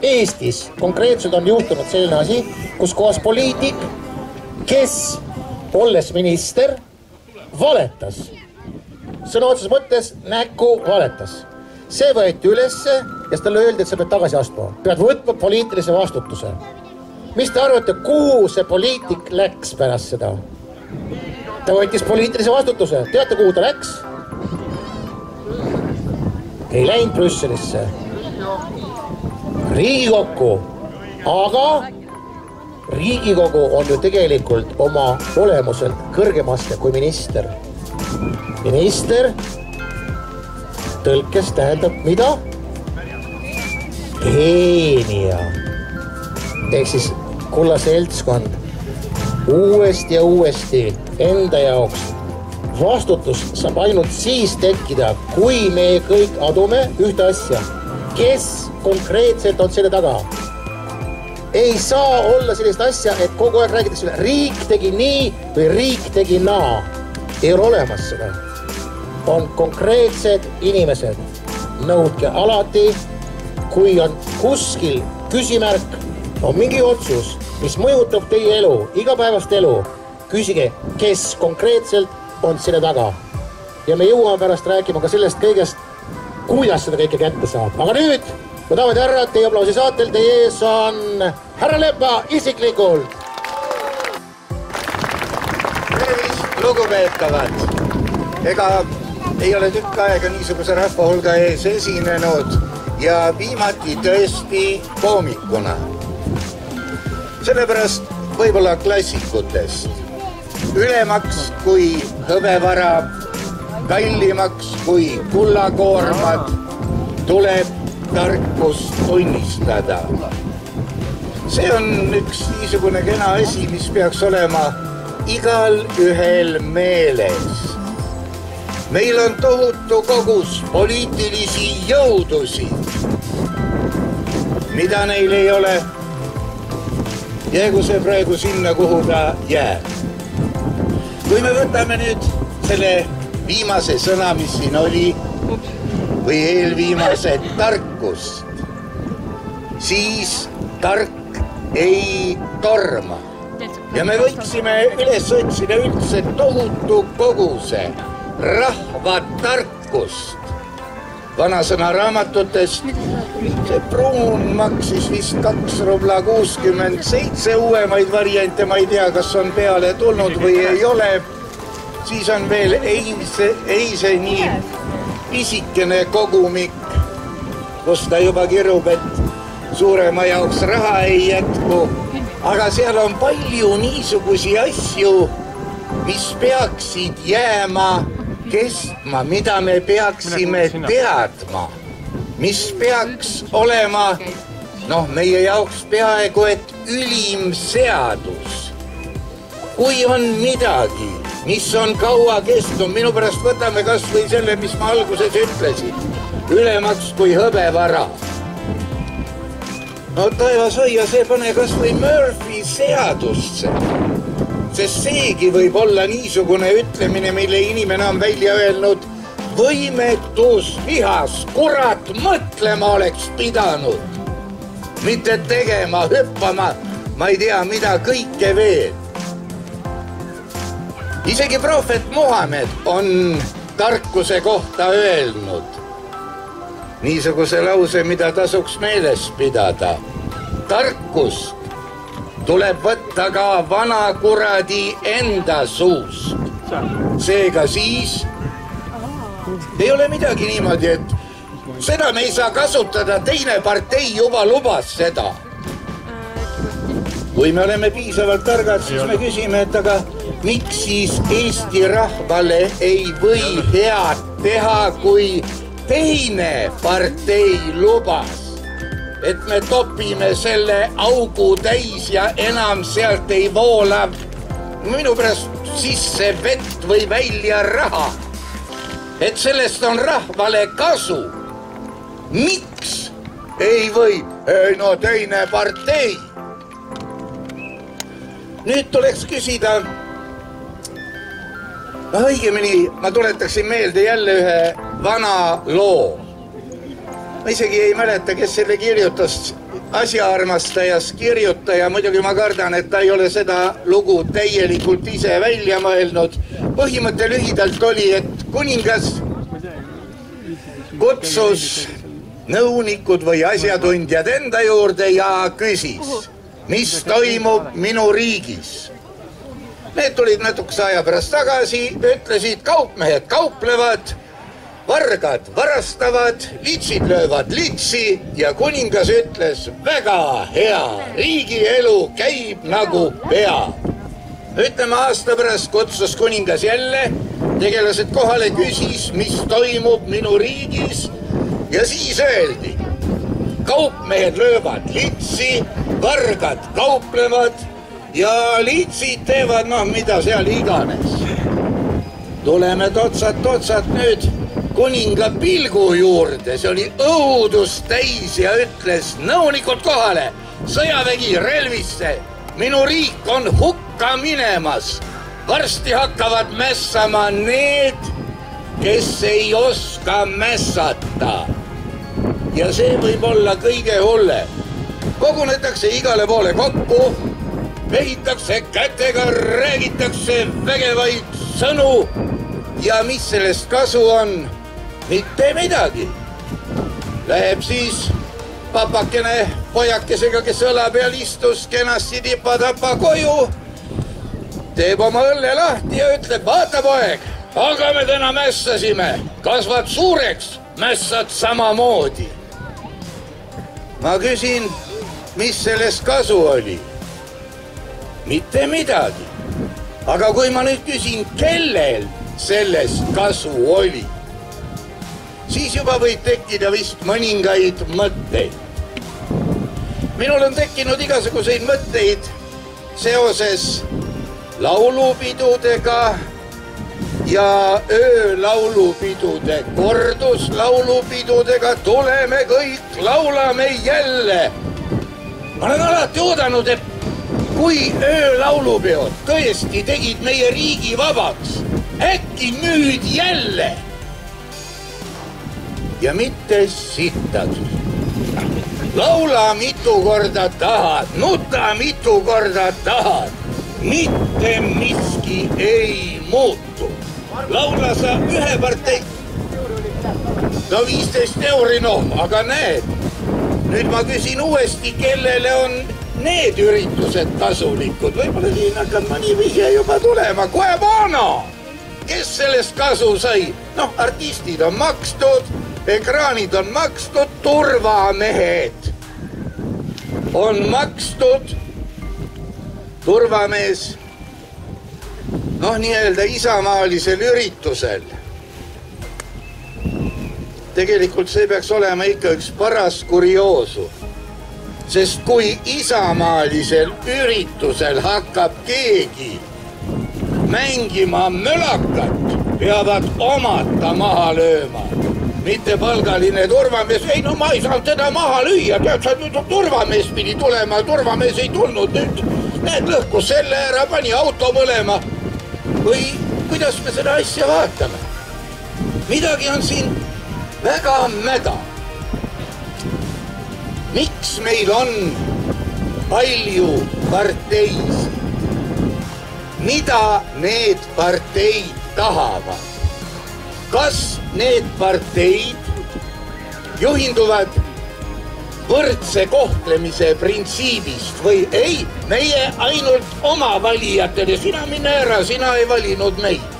[SPEAKER 1] Eestis konkreetselt on juhtunud selline asi, kus kohas poliitik, kes olles minister, valetas. Sõna otseses mõttes näkku valetas. See võeti ülesse ja talle öeldi, et sa pead tagasi astuma. Pead võtma poliitilise vastutuse. Mis te arvate, kuhu see poliitik läks pärast seda? Ta võttis poliitilise vastutuse. Teate, kuhu ta läks? Ei läinud Brüsselisse. Riigikokku. Aga Riigikogu on ju tegelikult oma olemuselt kõrgemaste kui minister. Minister tõlkes tähendab mida? Teenija. Ehk siis kulla seltskond. uuesti ja uuesti enda jaoks. Vastutus saab ainult siis tekkida, kui me kõik adume ühte asja. Kes konkreetselt on selle taga? Ei saa olla sellist asja, et kogu aeg räägitakse üle, riik tegi nii või riik tegi naa. Ei ole olemas seda. On konkreetsed inimesed. Nõudke alati, kui on kuskil küsimärk, on mingi otsus, mis mõjutab teie elu, igapäevast elu. Küsige, kes konkreetselt on selle taga. Ja me jõuame pärast rääkima ka sellest kõigest, kuidas seda kõike kätte saab. Aga nüüd, mu daamid ja härrad, teie aplausi saatel, teie ees on härra Lepa isiklikult.
[SPEAKER 2] Tervist, lugupeetavad. Ega ei ole tükk aega niisuguse rahva hulga ees esinenud ja viimati tõesti koomikuna. Sellepärast võib-olla klassikutest. Ülemaks kui hõbevara, kallimaks kui kullakoormad, tuleb tarkust tunnistada. See on üks niisugune kena asi, mis peaks olema igal ühel meeles. Meil on tohutu kogus poliitilisi jõudusi, mida neil ei ole. Jäägu see praegu sinna, kuhu ta jääb. Kui me võtame nüüd selle viimase sõna, mis siin oli, või eelviimase tarkust, siis tark ei torma. Ja me võiksime üles otsida üldse tohutu koguse rahva tarkust. Vanasõna raamatutest see pruun maksis vist 2,67 rubla, uuemaid variante, ma ei tea, kas on peale tulnud või ei ole. Siis on veel eise nii pisikene kogumik, kus ta juba kirub, et suurema jaoks raha ei jätku. Aga seal on palju niisugusi asju, mis peaksid jääma kestma, mida me peaksime teadma, mis peaks olema meie jaoks peaaegu et ülim seadus. Kui on midagi, mis on kaua kestnud, minu pärast võtame kas või selle, mis ma alguses ütlesin, ülemaks kui hõbevara. No taevas hoia, see pane kas või Murphy seadusse. Sest seegi võib olla niisugune ütlemine, mille inimene on välja öelnud, võimetus vihas, kurat, mõtlema oleks pidanud. Mitte tegema, hüppama, ma ei tea, mida kõike veel. Isegi prohvet Muhamed on tarkuse kohta öelnud niisuguse lause, mida tasuks meeles pidada. Tarkust tuleb võtta ka vana kuradi enda suust. Seega siis ei ole midagi niimoodi, et seda me ei saa kasutada, teine partei juba lubas seda. Kui me oleme piisavalt targad, siis me küsime, et aga miks siis Eesti rahvale ei või head teha, kui teine partei lubas? Et me topime selle augu täis ja enam sealt ei voola minu pärast sisse vett või välja raha. Et sellest on rahvale kasu. Miks ei või? Ei no teine partei. Nüüd tuleks küsida, õigemini ma tuletaksin meelde jälle ühe vana loo. Ma isegi ei mäleta, kes selle kirjutas, asjaarmastajast kirjutaja, muidugi ma kardan, et ta ei ole seda lugu täielikult ise välja mõelnud. Põhimõte lühidalt oli, et kuningas kutsus nõunikud või asjatundjad enda juurde ja küsis, mis toimub minu riigis. Need tulid natukese aja pärast tagasi, ütlesid, kaupmehed kauplevad, vargad varastavad, litsid löövad litsi ja kuningas ütles, väga hea, riigielu käib nagu peab. Ütleme aasta pärast kutsus kuningas jälle, tegelased kohale küsis, mis toimub minu riigis ja siis öeldi, kaupmehed löövad litsi, vargad kauplevad ja litsid teevad, noh, mida seal iganes. Tuleme totsat nüüd kuninga pilgu juurde, see oli õudust täis ja ütles nõunikud kohale, sõjavägi relvisse, minu riik on hukka minemas. Varsti hakkavad mässama need, kes ei oska mässata. Ja see võib olla kõige hullem. Kogunetakse igale poole kokku, vehitakse kätega, räägitakse vägevaid sõnu ja mis sellest kasu on? Mitte midagi. Läheb siis papakene pojakesega, kes õla peal istus, kenasti tipa-tapa koju, teeb oma õlle lahti ja ütleb, vaata poeg, aga me täna mässasime, kasvad suureks, mässad samamoodi. Ma küsin, mis sellest kasu oli? Mitte midagi. Aga kui ma nüüd küsin, kellel sellest kasu oli, siis juba võib tekkida vist mõningaid mõtteid. Minul on tekkinud igasuguseid mõtteid seoses laulupidudega ja öölaulupidude korduslaulupidudega. Tuleme kõik, laulame jälle. Ma olen alati oodanud, et kui öölaulupeod tõesti tegid meie riigi vabaks, äkki nüüd jälle. Ja mitte sittagi. Laula mitu korda tahad, nuta mitu korda tahad. Mitte miski ei muutu. Laula sa ühe partei. No 15 euri, noh, aga näed. Nüüd ma küsin uuesti, kellele on need üritused kasulikud. Võib-olla siin hakkab mõni vihje juba tulema. Kohe Bono! Kes sellest kasu sai? Noh, artistid on makstud, ekraanid on makstud, turvamehed on makstud. Turvamees, noh, nii-öelda isamaalisel üritusel. Tegelikult see peaks olema ikka üks paras kurioosum. Sest kui isamaalisel üritusel hakkab keegi mängima mölakat, peavad omad ta maha lööma. Mitte palgaline turvamees, ei no ma ei saanud teda maha lüüa, tead sa nüüd turvamees pidi tulema, turvamees ei tulnud nüüd. Need lõhkus selle ära, pani auto põlema. Või kuidas me seda asja vaatame? Midagi on siin väga mäda. Miks meil on palju parteisid? Mida need parteid tahavad? Kas need parteid juhinduvad võrdse kohtlemise printsiibist või ei, meie ainult oma valijatele, sina mine ära, sina ei valinud meid.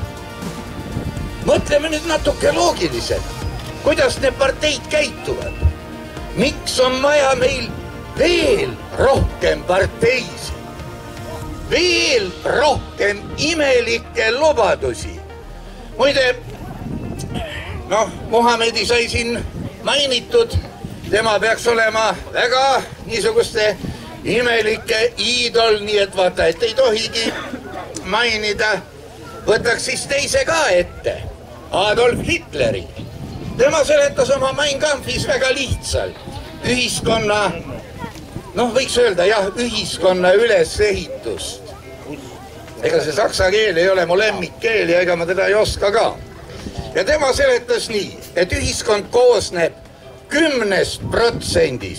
[SPEAKER 2] Mõtleme nüüd natuke loogiliselt, kuidas need parteid käituvad. Miks on vaja meil veel rohkem parteisid, veel rohkem imelikke lubadusi? Muide, noh, Muhamedi sai siin mainitud, tema peaks olema väga niisuguste imelike iidol, nii et vaata, et ei tohigi mainida. Võtaks siis teise ka ette, Adolf Hitleri. Tema seletas oma Mein Kampfis väga lihtsalt. Ühiskonna, noh, võiks öelda jah, ühiskonna ülesehitust. Ega see saksa keel ei ole mu lemmikkeel ja ega ma teda ei oska ka. Ja tema seletas nii, et ühiskond koosneb 10%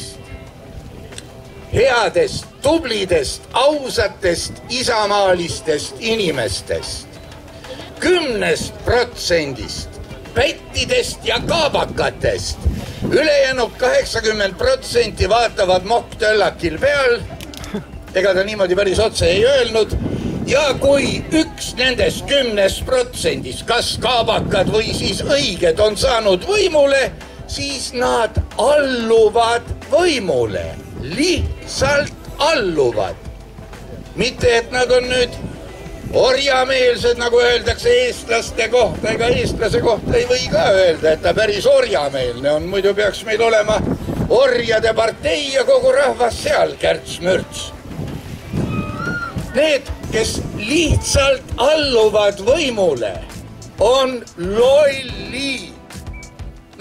[SPEAKER 2] headest, tublidest, ausatest, isamaalistest inimestest. 10% pettidest ja kaabakatest. Ülejäänud 80% vaatavad mokk-töllakil peal. Ega ta niimoodi päris otse ei öelnud. Ja kui üks nendest 10%, kas kaabakad või siis õiged on saanud võimule, siis nad alluvad võimule. Lihtsalt alluvad. Mitte, et nad on nüüd orjameelsed, nagu öeldakse eestlaste kohta, ega eestlase kohta ei või ka öelda, et ta päris orjameelne on. Muidu peaks meil olema orjade partei ja kogu rahvas seal kärts-mürts. Need, kes lihtsalt alluvad võimule, on lollid.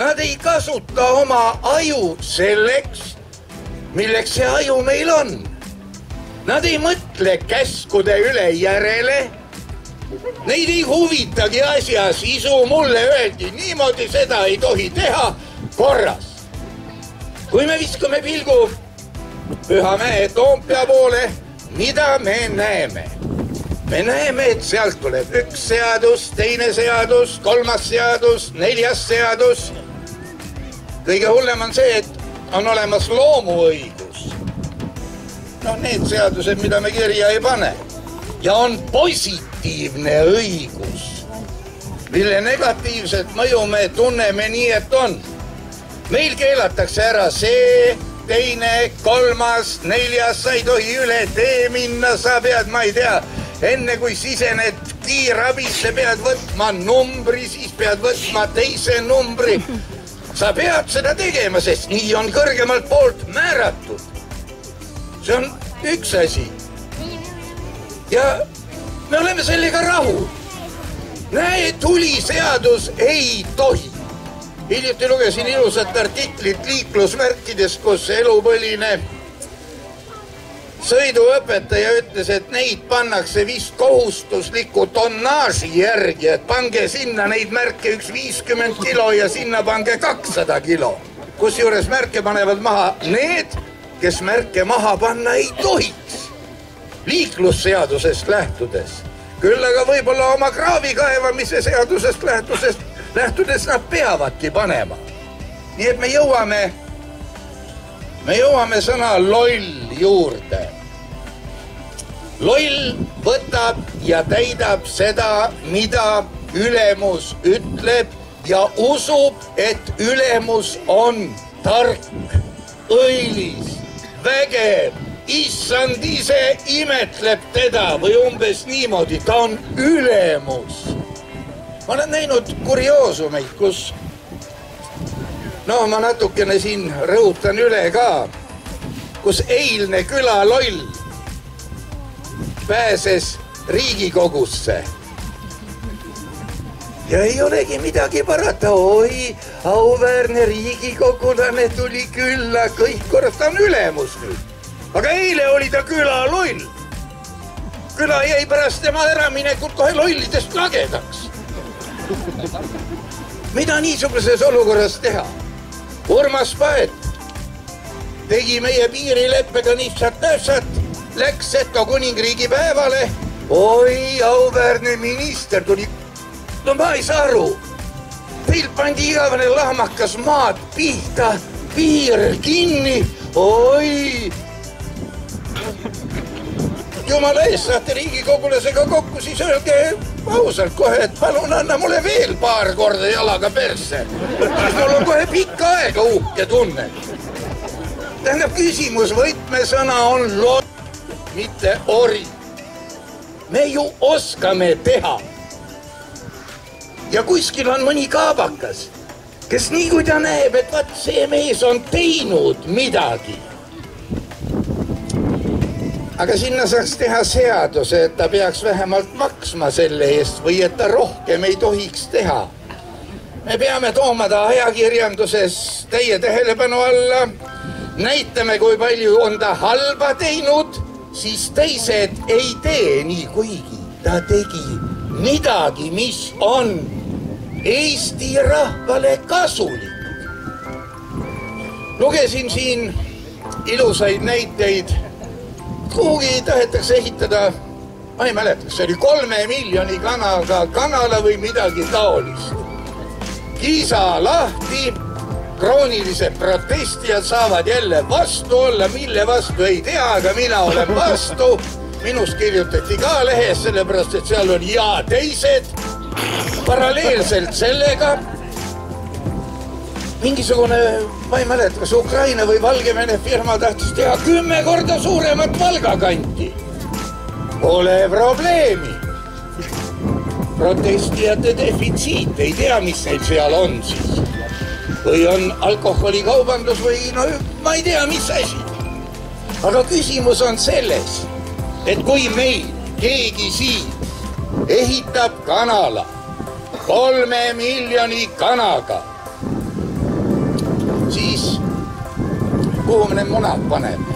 [SPEAKER 2] Nad ei kasuta oma aju selleks, milleks see aju meil on. Nad ei mõtle käskude üle järele. Neid ei huvitagi asja sisu. Mulle öeldi, niimoodi seda ei tohi teha korras. Kui me viskame pilgu Pühamäe Toompea poole, mida me näeme? Me näeme, et sealt tuleb üks seadus, teine seadus, kolmas seadus, neljas seadus. Kõige hullem on see, et on olemas loomuõigus. No need seadused, mida me kirja ei pane. Ja on positiivne õigus, mille negatiivset mõju me tunneme nii, et on. Meil keelatakse ära see, teine, kolmas, neljas, sa ei tohi üle tee minna, sa pead, ma ei tea, enne kui sisened kiirabisse, pead võtma numbri, siis pead võtma teise numbri. Sa pead seda tegema, sest nii on kõrgemalt poolt määratud. See on üks asi. Ja me oleme sellega rahul. Näe, tuliseadus ei tohi. Hiljuti lugesin ilusat artiklit liiklusmärkides, kus elupõline sõiduõpetaja ütles, et neid pannakse vist kohustusliku tonnaaži järgi, et pange sinna neid märke üks 50 kilo ja sinna pange 200 kilo. Kusjuures märke panevad maha need, kes märke maha panna ei tohiks. Liiklusseadusest lähtudes. Küll aga võib-olla oma kraavi kaevamise seadusest lähtudes nad peavadki panema. Nii et me jõuame sõna loll juurde. Loll võtab ja täidab seda, mida ülemus ütleb ja usub, et ülemus on tark, õilis, vägev, issand ise imetleb teda või umbes niimoodi, ta on ülemus. Ma olen näinud kurioosumeid, kus, ma natukene siin rõhutan üle ka, kus eilne külaloll pääses Riigikogusse. Ja ei olegi midagi parata, oi, auväärne riigikogulane tuli külla, kõik korras, ta on ülemus nüüd. Aga eile oli ta külaloll. Küla jäi pärast tema äraminekut kohe lollidest lagedaks. Mida niisuguses olukorras teha? Urmas Paet tegi meie piirileppega niisat-näsat, läks Seto kuningriigi päevale. Oi, auväärne minister tuli. No ma ei saa aru. Teil pandi igavene lahmakas maad pihta, piir kinni. Oi! Jumala ees saate riigikogulasega kokku, siis öelge ausalt kohe, et palun anna mulle veel paar korda jalaga persse. Siis mul on kohe pikka aega uhke tunne. Tähendab, küsimus võtmesõna on loll, mitte ori. Me ju oskame teha. Ja kuskil on mõni kaabakas, kes nii kui ta näeb, et vaat see mees on teinud midagi. Aga sinna saaks teha seaduse, et ta peaks vähemalt maksma selle eest või et ta rohkem ei tohiks teha. Me peame tooma ta ajakirjanduses teie tähelepanu alla. Näitame, kui palju on ta halba teinud, siis teised ei tee nii, kuigi ta tegi midagi, mis on Eesti rahvale kasulik. Lugesin siin ilusaid näiteid. Kuhugi tahetakse ehitada, ma ei mäleta, see oli 3 miljoni kanaga kanala või midagi taolist. Kiisa lahti, kroonilised protestijad saavad jälle vastu olla, mille vastu ei tea, aga mina olen vastu. Minust kirjutati ka lehes, sellepärast, et seal on ja teised. Paralleelselt sellega mingisugune, ma ei mäleta, kas Ukraina või Valgevene firma tahtis teha 10 korda suuremat Valgakanti. Pole probleemi. Protestijate defitsiit, ei tea, mis neil seal on siis. Või on alkoholikaubandus või no ma ei tea, mis asi. Aga küsimus on selles, et kui meil keegi siin ehitab kanala 3 miljoni kanaga, siis kuhu me need munad paneme?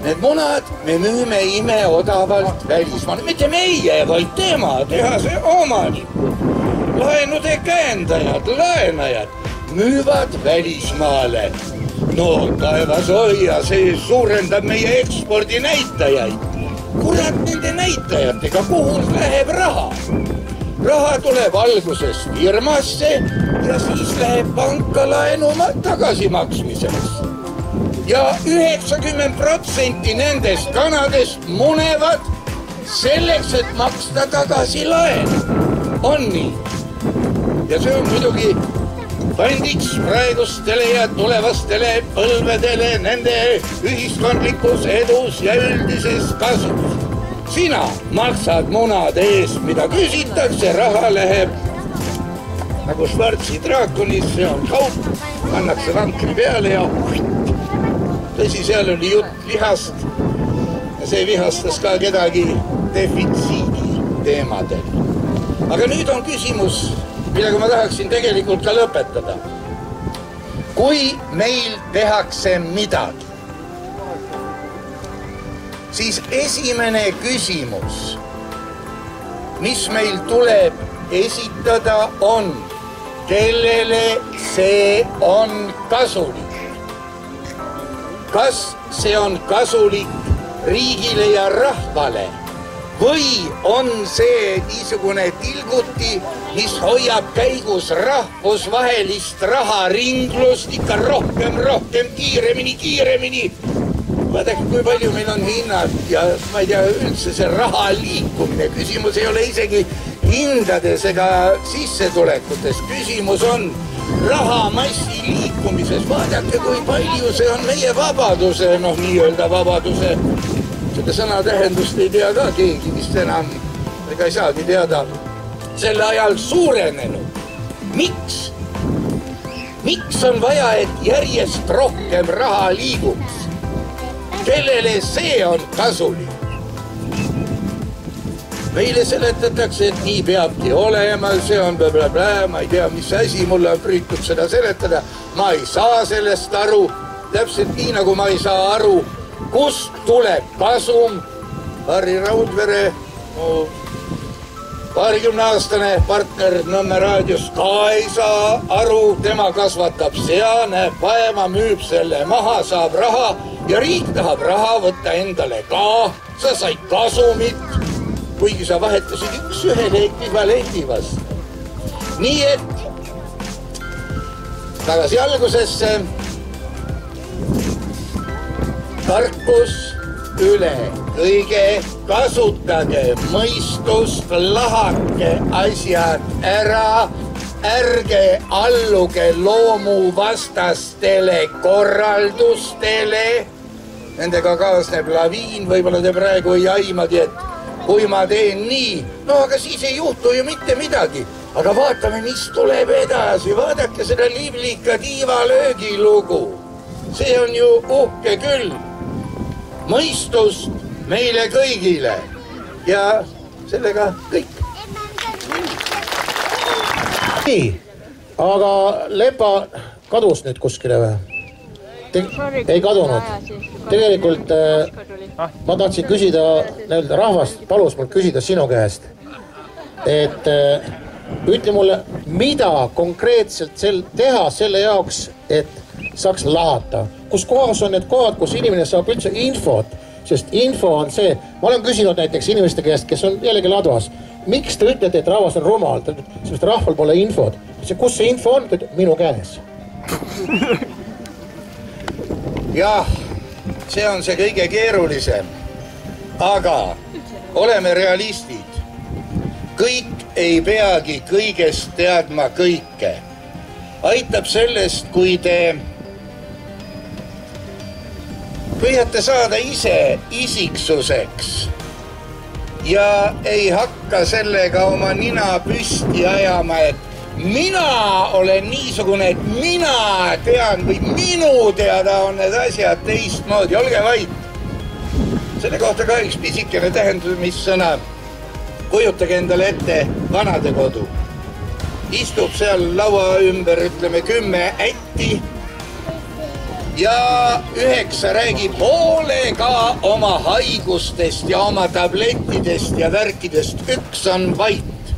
[SPEAKER 2] Need munad me müüme imeodavalt välismaale. Mitte meie, vaid tema, tehase omanikud, laenude käendajad, laenajad müüvad välismaale. No taevas hoia, see suurendab meie ekspordi näitajaid. Kurat nende näitajatega, kuhu läheb raha? Raha tuleb alguses firmasse ja siis läheb panka laenu tagasimaksmiseks. Ja 90% nendest kanadest munevad selleks, et maksta tagasi laen. On nii. Ja see on muidugi pandiks praegustele ja tulevastele põlvedele nende ühiskondlikus edus ja üldises kasus. Sina maksad munade eest, mida küsitakse, raha läheb nagu Schwarzi draakonis, see on kaup, pannakse vankri peale ja tõsi, seal oli jutt lihast ja see vihastas ka kedagi defitsiidi teemadel. Aga nüüd on küsimus, millega ma tahaksin tegelikult ka lõpetada. Kui meil tehakse midagi, siis esimene küsimus, mis meil tuleb esitada, on, kellele see on kasulik. Kas see on kasulik riigile ja rahvale või on see niisugune tilguti, mis hoiab käigus rahvusvahelist raharinglust ikka rohkem, kiiremini. Vaadake, kui palju meil on hinnad ja ma ei tea üldse see raha liikumine. Küsimus ei ole isegi hindades ega sissetulekutes. Küsimus on rahamassi liikumises. Vaadake, kui palju see on meie vabaduse, nii-öelda vabaduse. Seda sõna tähendust ei tea ka keegi, vist enam ega ei saagi teada. Selle ajal suurenenud. Miks? Miks on vaja, et järjest rohkem raha liiguks? Kellele see on kasulik? Meile seletatakse, et nii peabki olema, see on blablabla, ma ei tea, mis asi, mulle on püütud seda seletada. Ma ei saa sellest aru, täpselt nii nagu ma ei saa aru, kust tuleb kasum. Harri Raudvere, 20-aastane partner Nõmme raadios ka ei saa aru, tema kasvatab sea, näeb vaeva, müüb selle maha, saab raha ja riik tahab raha võtta endale ka. Sa said kasumit, kuigi sa vahetasid üks ühele ekvivalendi vastu. Nii et tagasi algusesse. Tarkus üle kõige, kasutage mõistust, lahake asjad ära, ärge alluge loomuvastastele korraldustele. Nendega kaasneb laviin, võib-olla te praegu ei aimagi, et kui ma teen nii, aga siis ei juhtu ju mitte midagi. Aga vaatame, mis tuleb edasi, vaadake seda Livlika tiivalöögi lugu. See on ju uhke küll. Mõistust meile kõigile ja sellega kõik.
[SPEAKER 1] Nii, aga Lepa kadus nüüd kuskile või? Ei kadunud. Tegelikult ma tahtsin küsida, rahvast palus mul küsida sinu käest, et ütle mulle, mida konkreetselt teha selle jaoks, et saaks lahata. Kus kohas on need kohad, kus inimene saab üldse infot, sest info on see, ma olen küsinud näiteks inimeste käest, kes on jällegi ladvas, miks te ütlete, et rahvas on rumal, sest rahval pole infot. Kus see info on? Minu käes.
[SPEAKER 2] Jah, see on see kõige keerulisem, aga oleme realistid. Kõik ei peagi kõigest teadma kõike. Aitab sellest, kui te püüate saada ise isiksuseks ja ei hakka sellega oma nina püsti ajama, et mina olen niisugune, et mina tean või minu teada on need asjad teistmoodi. Olge vait. Selle kohta ka üks pisikene tähendamissõna. Kujutage endale ette vanadekodu. Istub seal laua ümber, ütleme 10 ätti ja 9 räägib hoolega oma haigustest ja oma tablettidest ja värkidest. Üks on vait.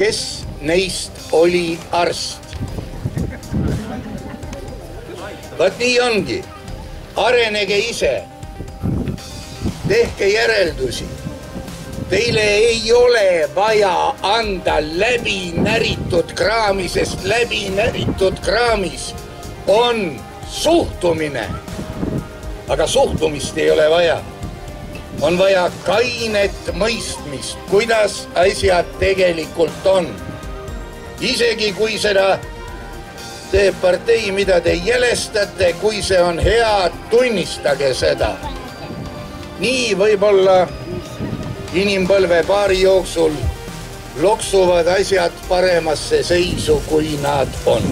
[SPEAKER 2] Kes neist oli arst? Vaat nii ongi. Arenege ise. Tehke järeldusi. Teile ei ole vaja anda läbi näritud kraami, sest läbi näritud kraamis on suhtumine. Aga suhtumist ei ole vaja. On vaja kainet mõistmist, kuidas asjad tegelikult on. Isegi kui seda teeb partei, mida te jälestate, kui see on hea, tunnistage seda. Nii võib-olla inimpõlve paari jooksul loksuvad asjad paremasse seisu, kui nad on.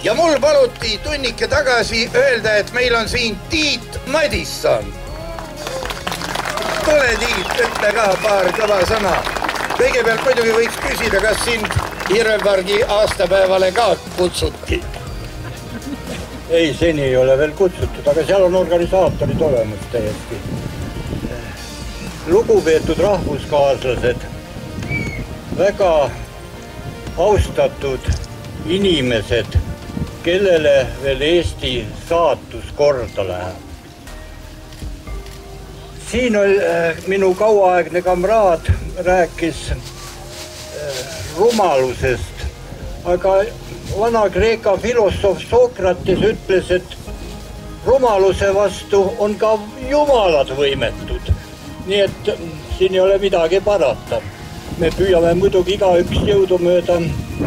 [SPEAKER 2] Ja mul paluti tunnike tagasi öelda, et meil on siin Tiit Madisson. Tule Tiit, ütle ka paar kõva sõna. Kõigepealt muidugi võiks küsida, kas sind Hirvepargi aastapäevale ka kutsuti?
[SPEAKER 5] Ei, seni ei ole veel kutsutud, aga seal on organisaatorid olemas täiesti. Lugupeetud rahvuskaaslased, väga austatud inimesed, kellele veel Eesti saatus korda läheb. Siin minu kauaaegne kamraad rääkis rumalusest, aga Vana-Kreeka filosoof Sokrates ütles, et rumaluse vastu on ka jumalad võimetud. Nii et siin ei ole midagi parata. Me püüame muidugi igaüks jõudumööda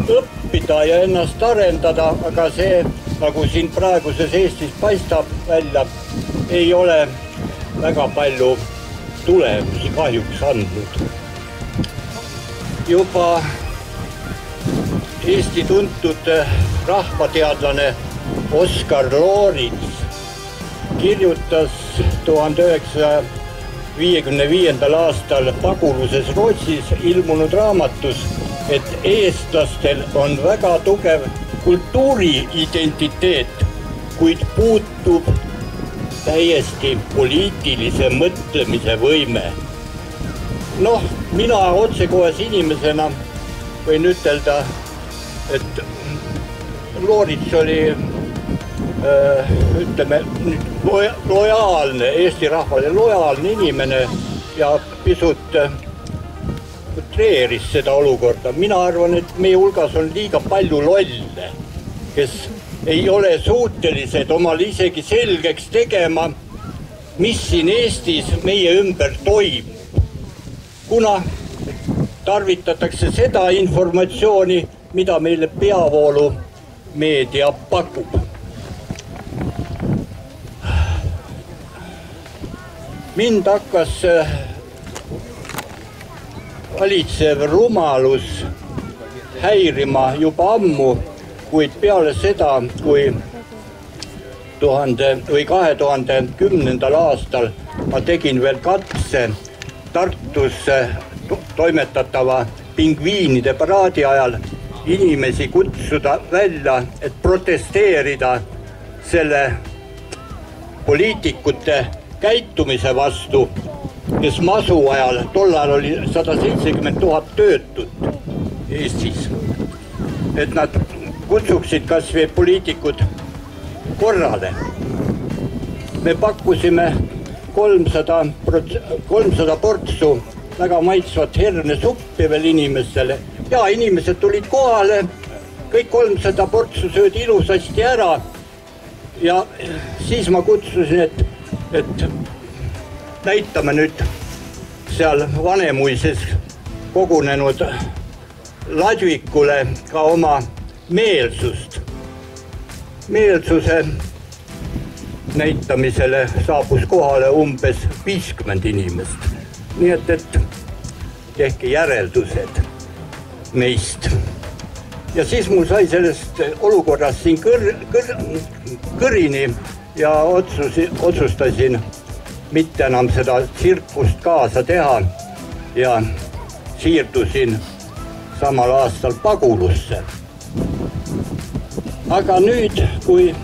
[SPEAKER 5] õppida ja ennast arendada, aga see, nagu siin praeguses Eestis paistab välja, ei ole väga palju tulemusi kahjuks andnud. Juba Eesti tuntud rahvateadlane Oskar Lorits kirjutas 1955. aastal Paguluses Rootsis ilmunud raamatus, et eestlastel on väga tugev kultuuriidentiteet, kuid puutub täiesti poliitilise mõtlemise võime. Noh, mina otsekohes inimesena võin ütelda, et Lorits oli, ütleme, lojaalne, Eesti rahvale lojaalne inimene ja pisut utreeris seda olukorda. Mina arvan, et meie hulgas on liiga palju lolle, kes ei ole suutelised omal isegi selgeks tegema, mis siin Eestis meie ümber toimub. Kuna tarvitatakse seda informatsiooni, mida meile peavoolu meedia pakub. Mind hakkas valitsev rumalus häirima juba ammu, kuid peale seda, kui 2010. aastal ma tegin veel katse Tartus toimetatava pingviinide paraadi ajal inimesi kutsuda välja, et protesteerida selle poliitikute käitumise vastu, kes masu ajal, tollal oli 170 000 töötut Eestis, et nad kutsuksid kas või poliitikud korrale. Me pakkusime 300 portsu väga maitsvat hernesuppi veel inimestele. Ja inimesed tulid kohale, kõik 300 portsu söödi ilusasti ära. Ja siis ma kutsusin, et näitame nüüd seal Vanemuises kogunenud ladvikule ka oma meelsust. Meelsuse näitamisele saabus kohale umbes 50 inimest. Nii et tehke järeldused meist. Ja siis mul sai sellest olukorrast siin kõrini ja otsustasin mitte enam seda tsirkust kaasa teha ja siirdusin samal aastal Pagulusse. Aga nüüd, kui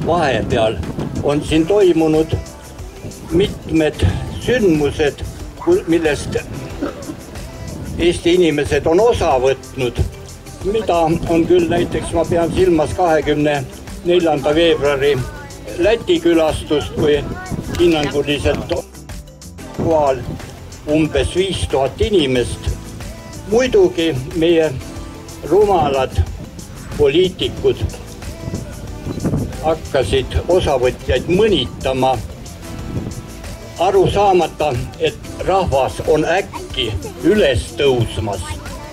[SPEAKER 5] vahepeal on siin toimunud mitmed sündmused, millest Eesti inimesed on osa võtnud, mida on küll näiteks, ma pean silmas 24. veebruari Läti külastust, kui hinnanguliselt kohal umbes 5000 inimest. Muidugi meie rumalad poliitikud hakkasid osavõtjaid mõnitama, aru saamata, et rahvas on äkki üles tõusmas,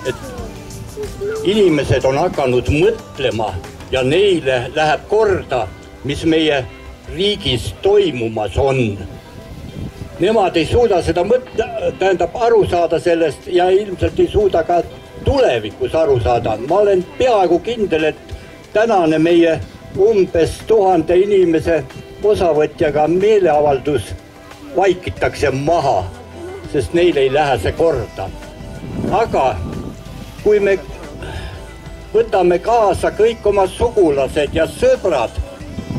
[SPEAKER 5] et inimesed on hakanud mõtlema ja neile läheb korda, mis meie riigis toimumas on. Nemad ei suuda seda aru saada sellest ja ilmselt ei suuda ka tulevikus aru saada. Ma olen peaaegu kindel, et tänane meie umbes 1000 inimese osavõtjaga meeleavaldus vaikitakse maha, sest neil ei lähe see korda. Aga kui me võtame kaasa kõik oma sugulased ja sõbrad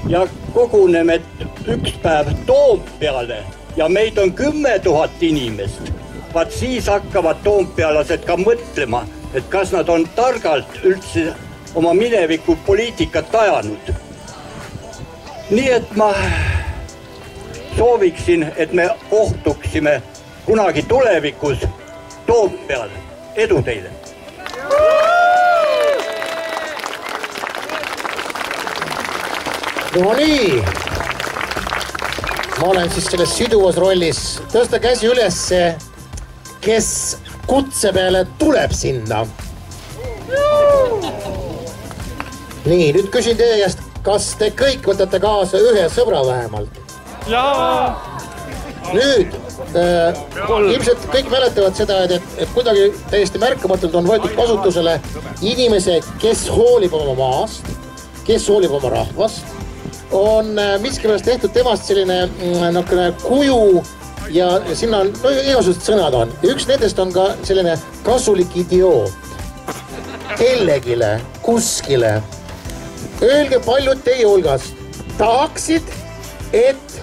[SPEAKER 5] ja koguneme üks päev Toompeale ja meid on 10 000 inimest, vaat siis hakkavad toompealased ka mõtlema, et kas nad on targalt üldse oma mineviku poliitikat ajanud. Nii et ma sooviksin, et me kohtuksime kunagi tulevikus Toompeal. Edu teile!
[SPEAKER 1] No nii, ma olen siis selles siduvas rollis. Tõsta käsi ülesse, kes kutse peale tuleb sinna. Nii, nüüd küsin teie käest, kas te kõik võtate kaasa ühe sõbra vähemalt?
[SPEAKER 6] Jaa!
[SPEAKER 1] Nüüd, ilmselt kõik mäletavad seda, et kuidagi täiesti märkamatult on võetud kasutusele inimese, kes hoolib oma maast, kes hoolib oma rahvast, on miskipärast tehtud temast selline kuju ja sinna on igasugused sõnad on. Üks nendest on ka selline kasulik idioot. Kellegile, kuskile. Öelge paljud teie hulgas tahaksid, et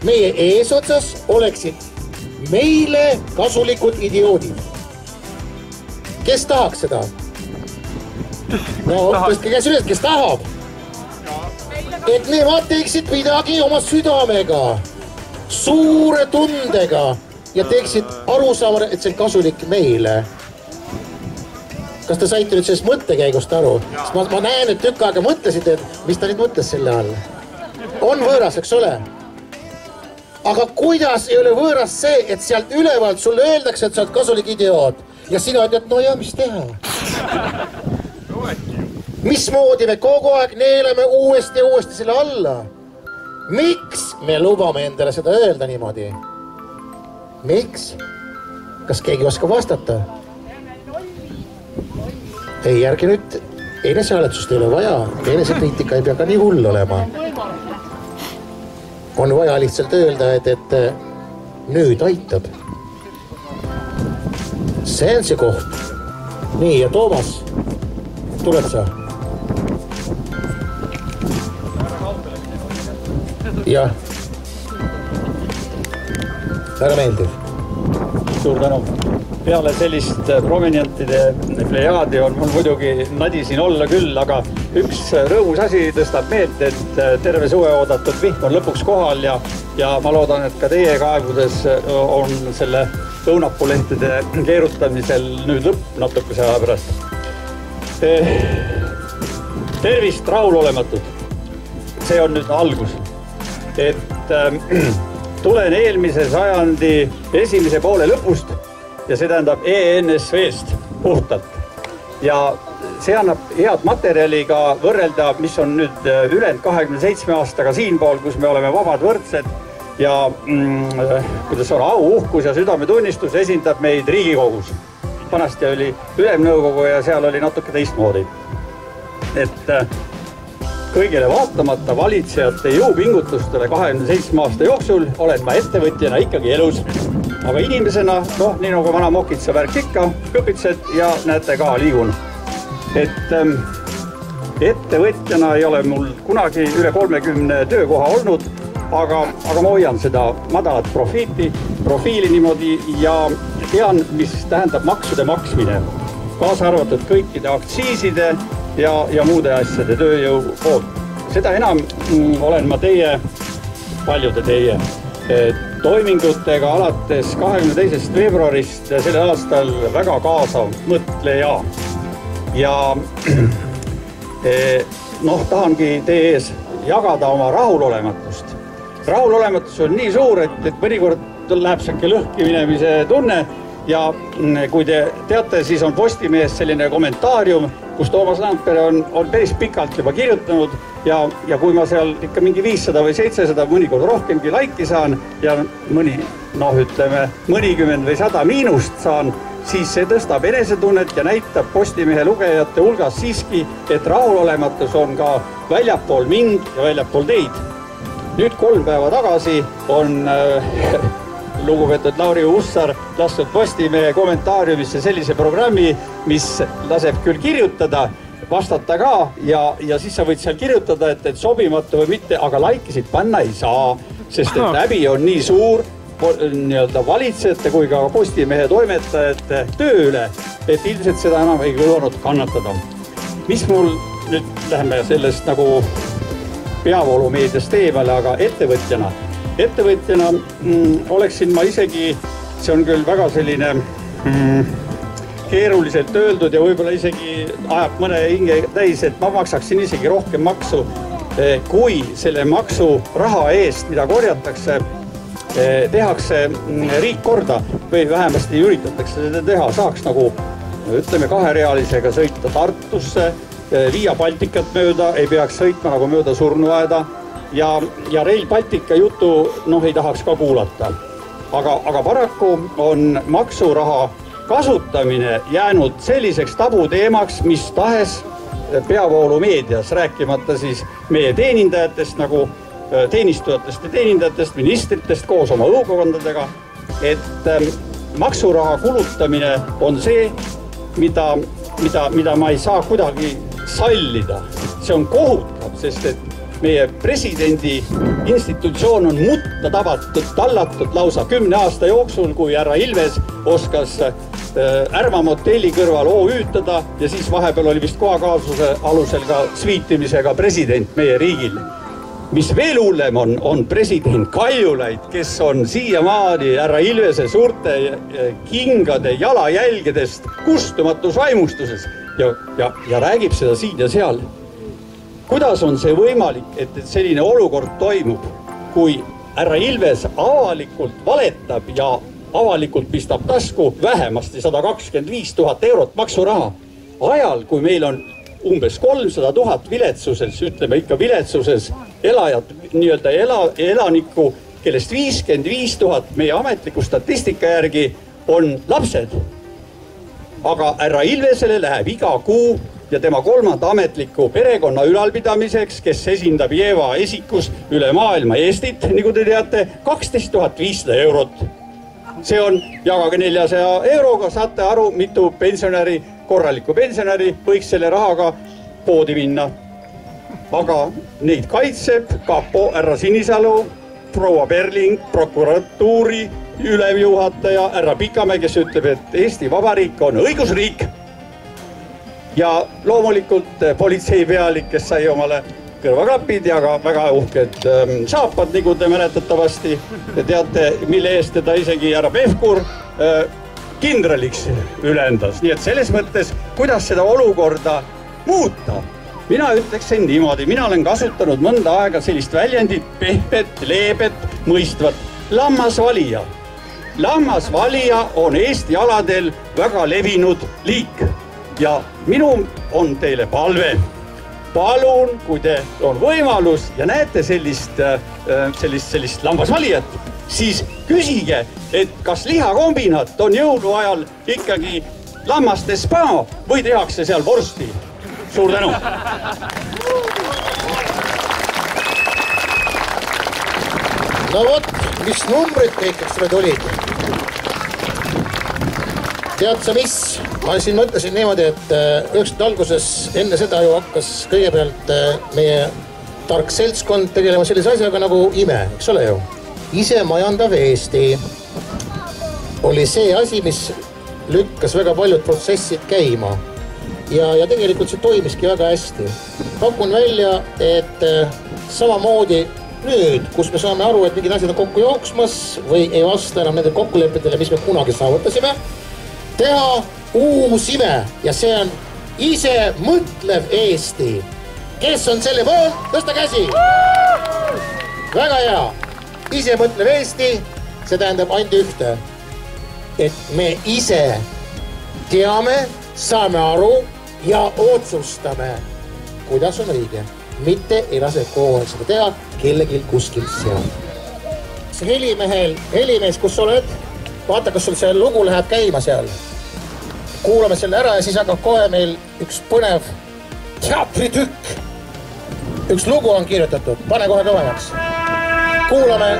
[SPEAKER 1] meie eesotsas oleksid meile kasulikud idioodid. Kes tahaks seda? No, tõstke käes üles, kes tahab? Et nemad teeksid midagi oma südamega, suure tundega ja teeksid aru saama, et see on kasulik meile. Kas te saite nüüd sellest mõttekäigust aru? Ma näen, et tükk aega mõtlesite, et mis ta nüüd mõtles selle all. On võõras, eks ole? Aga kuidas ei ole võõras see, et sealt ülevalt sulle öeldakse, et sa oled kasulik idioot ja sina ütled, no ja mis teha? Mismoodi me kogu aeg neelame uuesti ja uuesti selle alla? Miks me lubame endale seda öelda niimoodi? Miks? Kas keegi oskab vastata? Ei, järgi nüüd enesehääletust ei ole vaja. Enesekriitika ei pea ka nii hull olema. On vaja lihtsalt öelda, et nüüd aitab. See on see koht. Nii, ja Toomas, tuled sa? Jah. Väga meeldiv.
[SPEAKER 6] Suur tänu. Peale sellist prominentide plejaadi on mul muidugi nadi siin olla küll, aga üks rõõmus asi tõstab meelt, et terve suve oodatud vihm on lõpuks kohal ja ma loodan, et ka teie kaevudes on selle õunapulehtide keerutamisel nüüd lõpp natukese aja pärast. Tervist, rahulolematud. See on nüüd algus. Et tulen eelmise sajandi esimese poole lõpust ja see tähendab ENSV-st puhtalt. Ja see annab head materjali ka võrrelda, mis on nüüd ülend 27 aastaga siinpool, kus me oleme vabad võrdsed ja kuidas on au, uhkus ja südametunnistus esindab meid Riigikogus. Vanasti oli ülemnõukogu ja seal oli natuke teistmoodi. Et kõigele vaatamata valitsejate jõupingutustele 27 aasta jooksul olen ma ettevõtjana ikkagi elus. Aga inimesena, nii nagu vana mokitsa värk ikka, kõpitsed ja näete ka liigun. Et ettevõtjana ei ole mul kunagi üle 30 töökoha olnud, aga ma hoian seda madalat profiili niimoodi ja tean, mis tähendab maksude maksmine, kaasa arvatud kõikide aktsiiside ja muude asjade tööjõu poolt. Seda enam olen ma paljude teie toimingutega alates 22. veebruarist sellel aastal väga kaasav mõtleja. Ja tahangi teie ees jagada oma rahulolematust. Rahulolematus on nii suur, et mõnikord läheb säkke lõhki minemise tunne ja kui te teate, siis on Postimehes selline kommentaarium, kus Toomas Lampere on päris pikalt juba kirjutanud ja kui ma seal ikka mingi 500 või 700 mõnikord rohkemgi laiki saan ja mõnikümmend või 100 miinust saan, siis see tõstab enesetunnet ja näitab Postimehe lugejate hulgas siiski, et rahulolematus on ka väljapool mind ja väljapool teid. Nüüd 3 päeva tagasi on lugupeetud Lauri Hussar lastud Postimehe kommentaariumisse sellise programmi, mis laseb küll kirjutada, vastata ka ja siis sa võid seal kirjutada, et sobimatu või mitte, aga laikisid panna ei saa, sest et läbi on nii suur valitsejate kui ka Postimehe toimetajate töö üle, et ilmselt seda enam ei kõlanud kannatada. Mis mul nüüd läheme sellest nagu peavoolumeediast eemale, aga ettevõtjana oleksin ma isegi, see on küll väga selline keeruliselt öeldud ja võib-olla isegi ajab mõne hinge täis, et ma maksaksin isegi rohkem maksu, kui selle maksuraha eest, mida korjatakse, tehakse riik korda või vähemasti üritatakse seda teha, saaks nagu ütleme 2-realisega sõita Tartusse, Via Balticat mööda, ei peaks sõitma nagu mööda surnuaeda ja Rail Baltica jutu ei tahaks ka kuulata. Aga paraku on maksuraha kasutamine jäänud selliseks tabuteemaks, mis tahes peavoolumeedias, rääkimata siis meie teenindajatest nagu teenistujatest ja teenindajatest, ministritest koos oma õukogondadega, et maksuraha kulutamine on see, mida ma ei saa kuidagi sallida. See on kohutav, sest et meie presidendi institutsioon on mutta tallatud lausa 10 aasta jooksul, kui härra Ilves oskas Ärma motelli kõrval OÜtada ja siis vahepeal oli vist kohakaasuse alusel ka sviitimisega president meie riigil. Mis veel hullem on president Kaljulaid, kes on siiamaani härra Ilvese suurte kingade jalajälgedest kustumatus vaimustuses ja räägib seda siin ja seal. Kuidas on see võimalik, et selline olukord toimub, kui härra Ilves avalikult valetab ja avalikult pistab tasku vähemasti 125 000 eurot maksuraha ajal, kui meil on umbes 300 000 viletsuses, ütleme ikka viletsuses elajat, nii-öelda elanikku, kellest 55 000 meie ametliku statistika järgi on lapsed. Aga härra Ilvesele läheb iga kuu ja tema 3. ametliku perekonna ülalpidamiseks, kes esindab Jeva esikus üle maailma Eestit, nagu te teate, 12 500 eurot. See on, jagage 400 euroga, saate aru, mitu pensionäri, korralikku pensionäri võiks selle rahaga poodi minna. Aga neid kaitseb kapo härra Sinisalu, proua Berling, prokuratuuri ülemjuhataja härra Pikamäe, kes ütleb, et Eesti Vabariik on õigusriik. Ja loomulikult politseipealik, kes sai omale kõrvaklapid ja ka väga uhked saapad, nagu te mäletatavasti. Te teate, mille eest teda isegi härra Pevkur kindraliks ülendas. Nii et selles mõttes, kuidas seda olukorda muuta? Mina ütleksin niimoodi, mina olen kasutanud mõnda aega sellist väljendit pehpet, leebet, mõistvat. Lammasvalija. Lammasvalija on Eesti aladel väga levinud liik. Ja minu on teile palve. Palun, kui te on võimalus ja näete sellist lambasvalijat, siis küsige, et kas lihakombinat on jõuluajal ikkagi lammaste spa või tehakse seal vorsti. Suur tänu!
[SPEAKER 1] no vot, mis numbrid kõik, eks need olid. Tead sa mis? Ma siin mõtlesin niimoodi, et 90 alguses enne seda ju hakkas kõigepealt meie tark seltskond tegelema sellise asjaga nagu ime, eks ole ju? Ise majandav Eesti oli see asi, mis lükkas väga paljud protsessid käima. Ja tegelikult see toimiski väga hästi. Pakun välja, et samamoodi nüüd, kus me saame aru, et mingid asjad on kokku jooksmas või ei vasta enam nende kokkulepetele, mis me kunagi saavutasime, teha uus ime ja see on ise mõtlev Eesti. Kes on selle pool? Tõsta käsi! Väga hea! Ise mõtlev Eesti, see tähendab ainult ühte, et me ise teame, saame aru ja otsustame, kuidas on õige. Mitte ei lase kogu aeg seda teha kellegil kuskil seal. See helimees, kus sa oled? Vaata, kas sul see lugu läheb käima seal. Kuulame selle ära ja siis hakkab kohe meil üks põnev teatritükk. Üks lugu on kirjutatud. Pane kohe kõvemaks. Kuulame.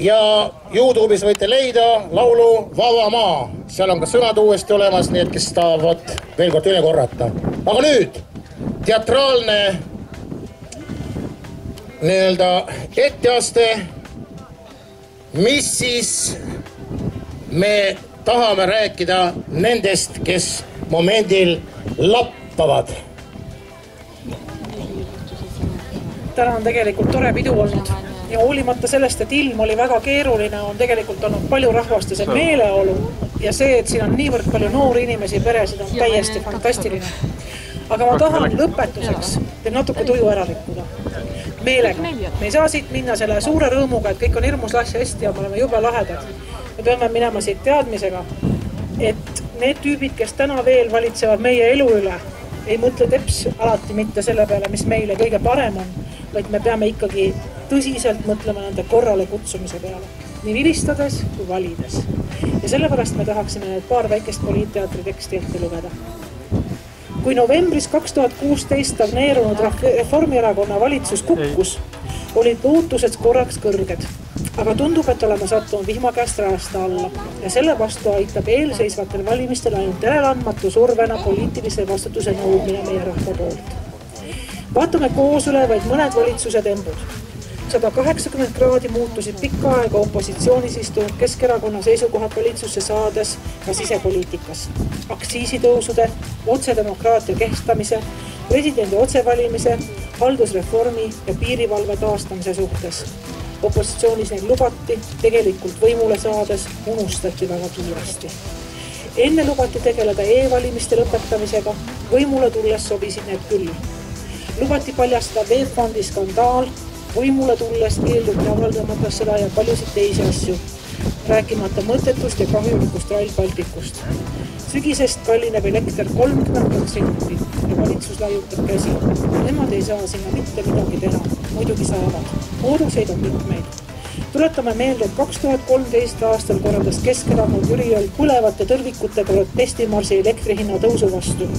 [SPEAKER 1] Ja YouTube'is võite leida laulu Vaba maa. Seal on ka sõnad uuesti olemas, nii et kes tahavad veel kord üle korrata. Aga nüüd teatraalne nii-öelda etteaste, mis siis me tahame rääkida nendest, kes momendil lappavad.
[SPEAKER 3] Täna on tegelikult tore pidu olnud. Ja hoolimata sellest, et ilm oli väga keeruline, on tegelikult olnud palju rahvast ja see meeleolu. Ja see, et siin on niivõrd palju noori inimesi peresid, on täiesti fantastiline. Aga ma tahan lõpetuseks teil natuke tuju ära rikkuda. Meelega. Me ei saa siit minna selle suure rõõmuga, et kõik on hirmus hästi ja me oleme jube lahedad. Me peame minema siit teadmisega, et need tüübid, kes täna veel valitsevad meie elu üle, ei mõtle teps alati mitte selle peale, mis meile kõige parem on, vaid me peame ikkagi tõsiselt mõtlema nende korrale kutsumise peale, nii vilistades kui valides. Ja sellepärast me tahaksime need paar väikest poliitteatri teksti ette lugeda. Kui novembris 2016 stagneerunud Reformierakonna valitsus kukkus, olid lootused korraks kõrged. Aga tundub, et oleme sattunud vihma käest räästa alla ja selle vastu aitab eelseisvatel valimistel ainult järeleandmatu survena poliitilise vastutuse nõudmine meie rahva poolt. Vaatame koos üle vaid mõned valitsuse tembud. 180 kraadi muutusid pikka aega opositsioonis istunud Keskerakonna seisukohad valitsusse saades ka sisepoliitikas. Aktsiisitõusude, otsedemokraatia kehtestamise, presidendi otsevalimise, haldusreformi ja piirivalve taastamise suhtes. Opositsioonis neil lubati, tegelikult võimule saades unustati väga kiiresti. Enne lubati tegeleda e-valimiste lõpetamisega, võimule tulles sobisid need küll. Lubati paljastada VEB-fondi skandaal, võimule tulles keelduti avaldamata seda ja paljusid teisi asju, rääkimata mõttetust ja kahjulikust Rail Balticust. Sügisest kallineb elekter 30% ja valitsus laiutab käsi. Nemad ei saa sinna mitte midagi teha, muidugi saavad. Mooduseid on mitmeid. Tuletame meelde, et 2013 aastal korraldas Keskerakond Jüriöl põlevate tõrvikutega protestimarsi elektrihinna tõusu vastu.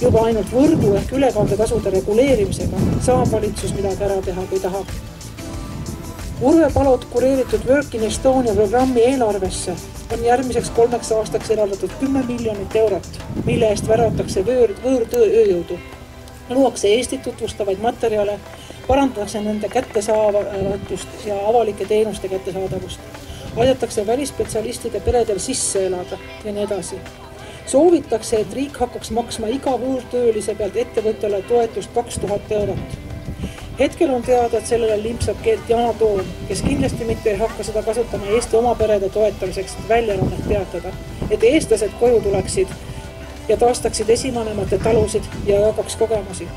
[SPEAKER 3] Juba ainult võrgu ehk ülekandetasude reguleerimisega saab valitsus midagi ära teha, kui tahab. Urve Palot kureeritud Work in Estonia programmi eelarvesse on järgmiseks 3 aastaks eraldatud 10 miljonit eurot, mille eest värvatakse võõrtööjõudu. Luuakse Eestit tutvustavaid materjale, parandatakse nende kättesaavatust ja avalike teenuste kättesaadavust. Aidatakse välispetsialistide peredel sisse elada ja nii edasi. Soovitakse, et riik hakkaks maksma iga võõrtöölise pealt ettevõttele toetust 2000 eurot. Hetkel on teada, et sellele limpsab keelt Yana Toom, kes kindlasti mitte ei hakka seda kasutama Eesti oma perede toetamiseks, et väljarannet peatada, et eestlased koju tuleksid ja taastaksid esivanemate talusid ja jagaks kogemusi.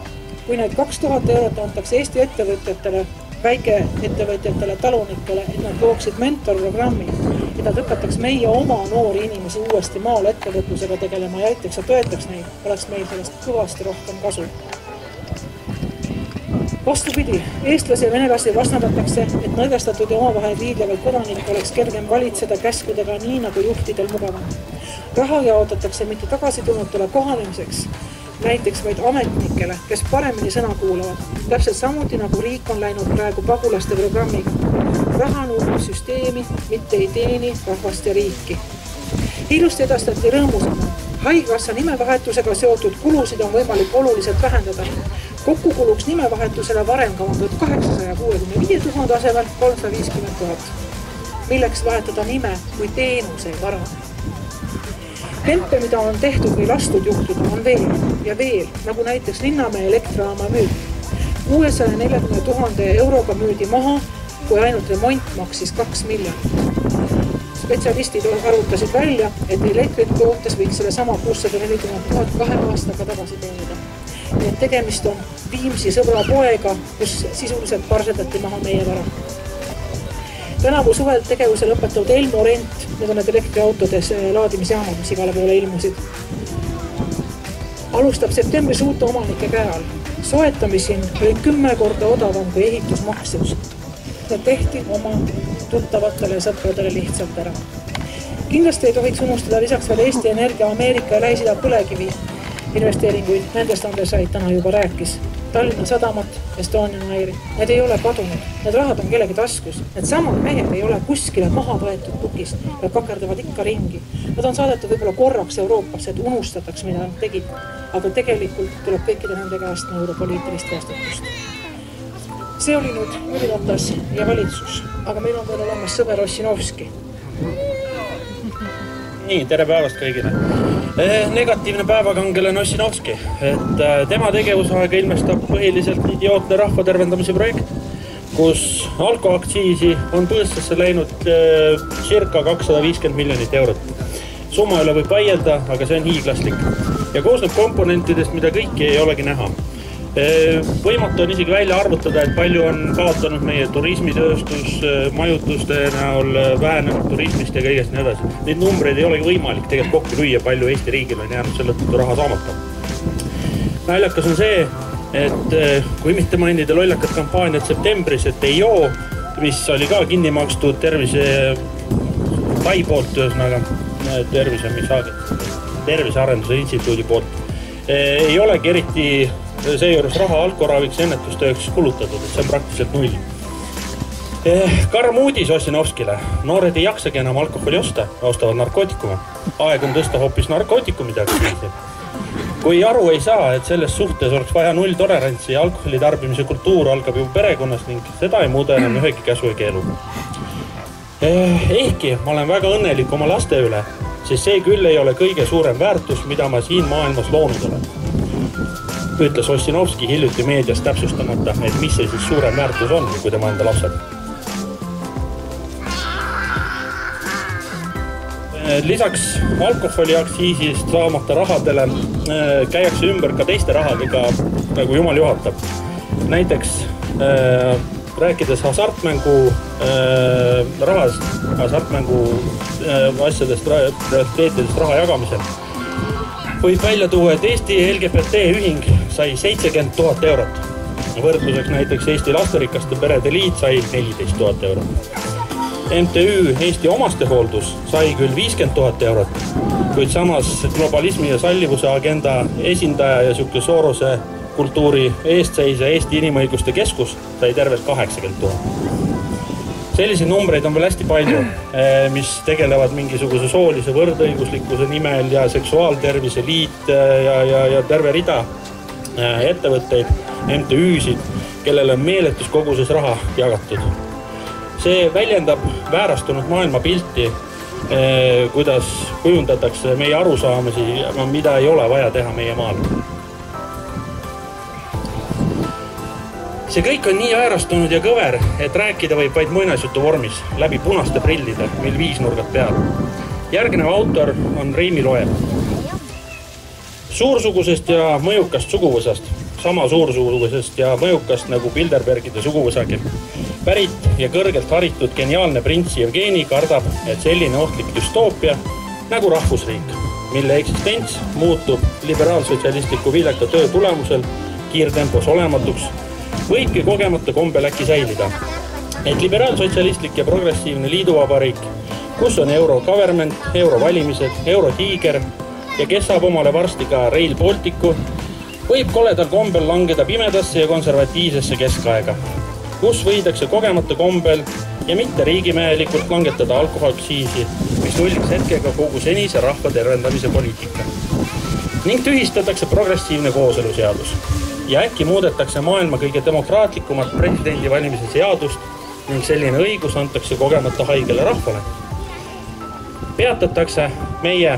[SPEAKER 3] Kui need 2000 eurot antakse Eesti ettevõtjatele, väikeettevõtjatele, talunikele, et nad looksid mentorprogrammi, et nad õpetaks meie oma noori inimesi uuesti maal ettevõtlusega tegelema ja aitaks ja toetaks neid, oleks meil sellest kõvasti rohkem kasu. Vastupidi, eestlasi ja venelasi vastandatakse, et nõrgestatud ja omavahel riidlevaid kodanik oleks kergem valitseda käskudega nii nagu juhtidel mugavam. Raha jaotatakse mitte tagasitulnutele kohanemiseks, näiteks vaid ametnikele, kes paremini sõna kuulavad. Täpselt samuti nagu riik on läinud praegu pagulaste programmiga. Raha nõudnud süsteemi, mitte ei teeni rahvast ja riiki. Hiljusti edastati rõõmusena. Haigekassa nimevahetusega seotud kulusid on võimalik oluliselt vähendada. Kokku kuluks nimevahetusele varem kavandatud 865 000 asemel 350 000. Milleks vahetada nime, kui teenus ei varane. Kempe, mida on tehtud või lastud juhtuda, on veel ja veel, nagu näiteks Linnamäe elektrijaama müük. 640 000 euroga müüdi maha, kui ainult remont maksis 2 miljonit. Spetsialistid arvutasid välja, et elektrit tootes võiks selle sama 640 000 2 aastaga tagasi teenida. Et tegemist on Viimsi sõbra poega, kus sisuliselt parsedati maha meie vara. Tänavu suvel tegevuse lõpetatud Elmo Rent, need on need elektriautodes laadimisjaamad, mis igale poole ilmusid. Alustab septembris uute omanike käe all. Soetamishin oli 10 korda odavam kui ehitusmaksus. See tehti oma tuttavatele ja sõpradele lihtsalt ära. Kindlasti ei tohiks unustada lisaks veel Eesti Energia, Ameerika ja Lähis-Ida põlevkivi investeeringuid, nendest Andres Ait täna juba rääkis. Tallinna Sadamat, Estonian Airi, need ei ole kadunud, need rahad on kellegi taskus. Need samad mehed ei ole kuskile maha võetud tukist ja kakerdavad ikka ringi. Nad on saadetud võib-olla korraks Euroopasse, et unustataks, mida nad tegid. Aga tegelikult tuleb kõikide nende käest nõuda poliitilist vastutust. See oli nüüd Jüri Ratas ja valitsus, aga meil on veel olemas sõber Ossinovski.
[SPEAKER 7] Nii, tere päevast kõigile. Negatiivne päevakangelane Ossinovski, et tema tegevusaega ilmestab põhiliselt idiootne rahvatervendamise projekt, kus alkoaktsiisi on põõsasse läinud circa 250 miljonit eurot. Summa üle võib vaielda, aga see on hiiglaslik ja koosneb komponentidest, mida kõiki ei olegi näha. Võimatu on isegi välja arvutada, et palju on kaotanud meie turismitööstus, majutuste näol, vähenenud turismist ja kõigest nii edasi. Neid numbreid ei olegi võimalik tegelikult kokku lüüa, palju Eesti riigil on jäänud selle tõttu raha saamata. Naljakas on see, et kui mitte mainida lollakat kampaaniat septembris, et ei joo, mis oli ka kinni makstud tervise Tai poolt, Tervise Arenduse Instituudi poolt, ei olegi eriti seejuures raha alkoraviks ennetustööks kulutatud, et see on praktiliselt null. Karm uudis Ossinovskile. Noored ei jaksagi enam alkoholi osta, ostavad narkootikume. Aeg on tõsta hoopis narkootikumide aktsiisi. Kui aru ei saa, et selles suhtes oleks vaja nulltolerantsi ja alkoholi tarbimise kultuur algab juba perekonnas ning seda ei muuda enam ühegi käsu ja keeluga. Ehkki ma olen väga õnnelik oma laste üle, siis see küll ei ole kõige suurem väärtus, mida ma siin maailmas loonud olen. Ütles Ossinovski hiljuti meedias täpsustamata, et mis see siis suurem väärtus on, kui tema enda lapsed. Lisaks alkoholiaktsiisist saamata rahadele käiakse ümber ka teiste rahadega, nagu jumal juhatab. Näiteks rääkides hasartmängu rahast, hasartmängu asjadest, prioriteetidest raha jagamisel, võib välja tuua, et Eesti LGBT ühing sai 70 000 eurot. Võrdluseks näiteks Eesti Lasterikaste Perede Liit sai 14 000 eurot. MTÜ Eesti Omastehooldus sai küll 50 000 eurot, kuid samas globalismi ja sallivuse agenda esindaja ja sihukese Sorose kultuuri eestseisja Eesti Inimõiguste Keskus sai tervelt 80 000. Selliseid numbreid on veel hästi palju, mis tegelevad mingisuguse soolise võrdõiguslikkuse nimel ja seksuaaltervise liit ja terve rida ettevõtteid, MTÜ-sid, kellele on meeletus koguses raha jagatud. See väljendab väärastunud maailmapilti, kuidas kujundatakse meie arusaamisi, aga mida ei ole vaja teha meie maal. See kõik on nii väärastunud ja kõver, et rääkida võib vaid muinasjutu vormis, läbi punaste prillide, mil viisnurgad peal. Järgnev autor on Reimi Loel. Suursugusest ja mõjukast suguvõsast, sama suursugusest ja mõjukast nagu Bilderbergide suguvõsagi. Pärit ja kõrgelt haritud geniaalne prints Jevgeni kardab, et selline ohtlik düstoopia nagu rahvusriik, mille eksistents muutub liberaalsotsialistliku viljaka töö tulemusel kiirtempos olematuks, võibki kogemata kombel äkki säilida. Et liberaalsotsialistlik ja progressiivne liiduvabariik, kus on euro-government, eurovalimised, eurotiiger ja kes saab omale varsti ka Rail Balticu, võib koledal kombel langeda pimedasse ja konservatiivsesse keskaega, kus võidakse kogemata kombel ja mitte riigimehelikult langetada alkoholaktsiisi, mis nulliks hetkega kogu senise rahva tervendamise poliitika. Ning tühistatakse progressiivne kooseluseadus ja äkki muudetakse maailma kõige demokraatlikumat presidendi valimise seadust ning selline õigus antakse kogemata haigele rahvale. Peatatakse meie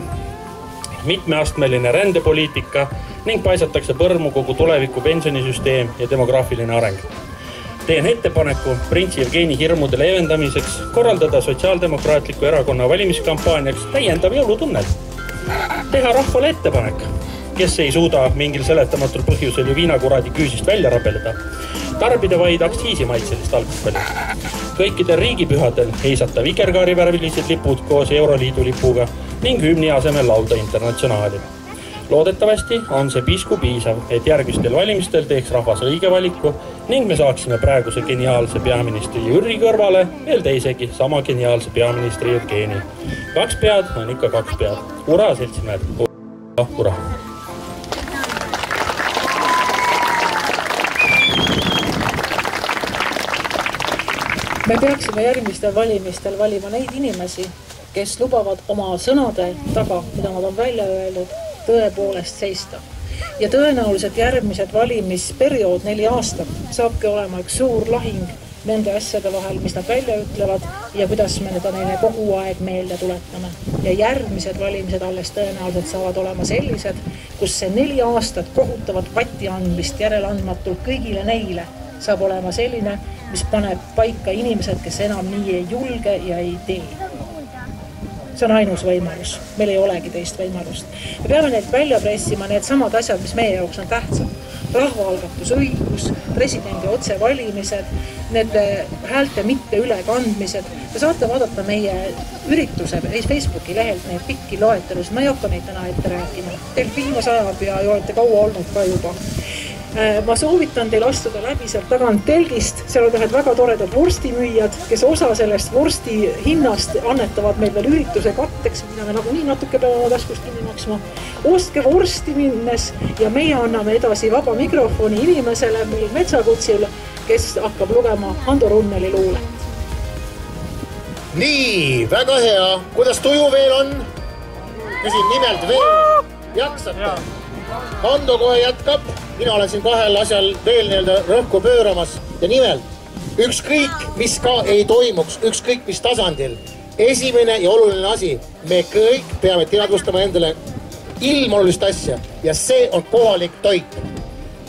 [SPEAKER 7] mitmeastmeline rändepoliitika ning paisatakse põrmu kogu tuleviku pensionisüsteem ja demograafiline areng. Teen ettepaneku prints Jevgeni hirmude leevendamiseks korraldada Sotsiaaldemokraatliku erakonna valimiskampaaniaks täiendav jõulutunnel. Teha rahvale ettepanek, kes ei suuda mingil seletamatul põhjusel ju viinakuradi küüsist välja rabeleda, tarbida vaid aktsiisimaitselist alkoholi. Kõikidel riigipühadel heisata vikerkaarivärvilised lipud koos Euroliidu lipuga ning hümni asemel laulda Internatsionaali. Loodetavasti on see pisku piisav, et järgmistel valimistel teeks rahvas õige valiku ning me saaksime praeguse geniaalse peaministri Jüri kõrvale veel teisegi sama geniaalse peaministri Jevgeni. 2 pead on ikka 2 pead. Ura, seltsimäed! Ura!
[SPEAKER 3] Me peaksime järgmistel valimistel valima neid inimesi, kes lubavad oma sõnade taga, mida nad on välja öelnud, tõepoolest seista. Ja tõenäoliselt järgmised valimisperiood 4 aastat saabki olema üks suur lahing nende asjade vahel, mis nad välja ütlevad ja kuidas me need neile kogu aeg meelde tuletame. Ja järgmised valimised alles tõenäoliselt saavad olema sellised, kus see 4 aastat kohutavat patti andmist järeleandmatult kõigile neile saab olema selline, mis paneb paika inimesed, kes enam nii ei julge ja ei tee. See on ainus võimalus. Meil ei olegi teist võimalust. Me peame neid välja pressima, need samad asjad, mis meie jaoks on tähtsad. Rahvaalgatusõigus, presidendi otsevalimised, need häälte mitte ülekandmised. Te saate vaadata meie ürituse Facebooki lehelt neid pikki loetelus. Ma ei hakka neid täna ette rääkima. Teil viimas ajab ja olete kaua olnud ka juba. ma soovitan teil astuda läbi sealt tagant telgist, seal on ühed väga toredad vorstimüüjad, kes osa sellest vorsti hinnast annetavad meil veel ürituse katteks, mida me nagunii natuke peame oma taskust kinni maksma. Ostke vorsti minnes ja meie anname edasi vaba mikrofoni inimesele meil Metsakutsil, kes hakkab lugema Hando Runneli luulet.
[SPEAKER 1] Nii, väga hea. Kuidas tuju veel on? Küsin nimelt veel. Jaksate? Hando kohe jätkab. Mina olen siin kahel asjal veel rõhku pööramas. Ja nimelt, ükskõik, mis ka ei toimuks, ükskõik, mis tasandil. Esimene ja oluline asi, me kõik peame teadvustama endale ilmolulist asja ja see on kohalik toit.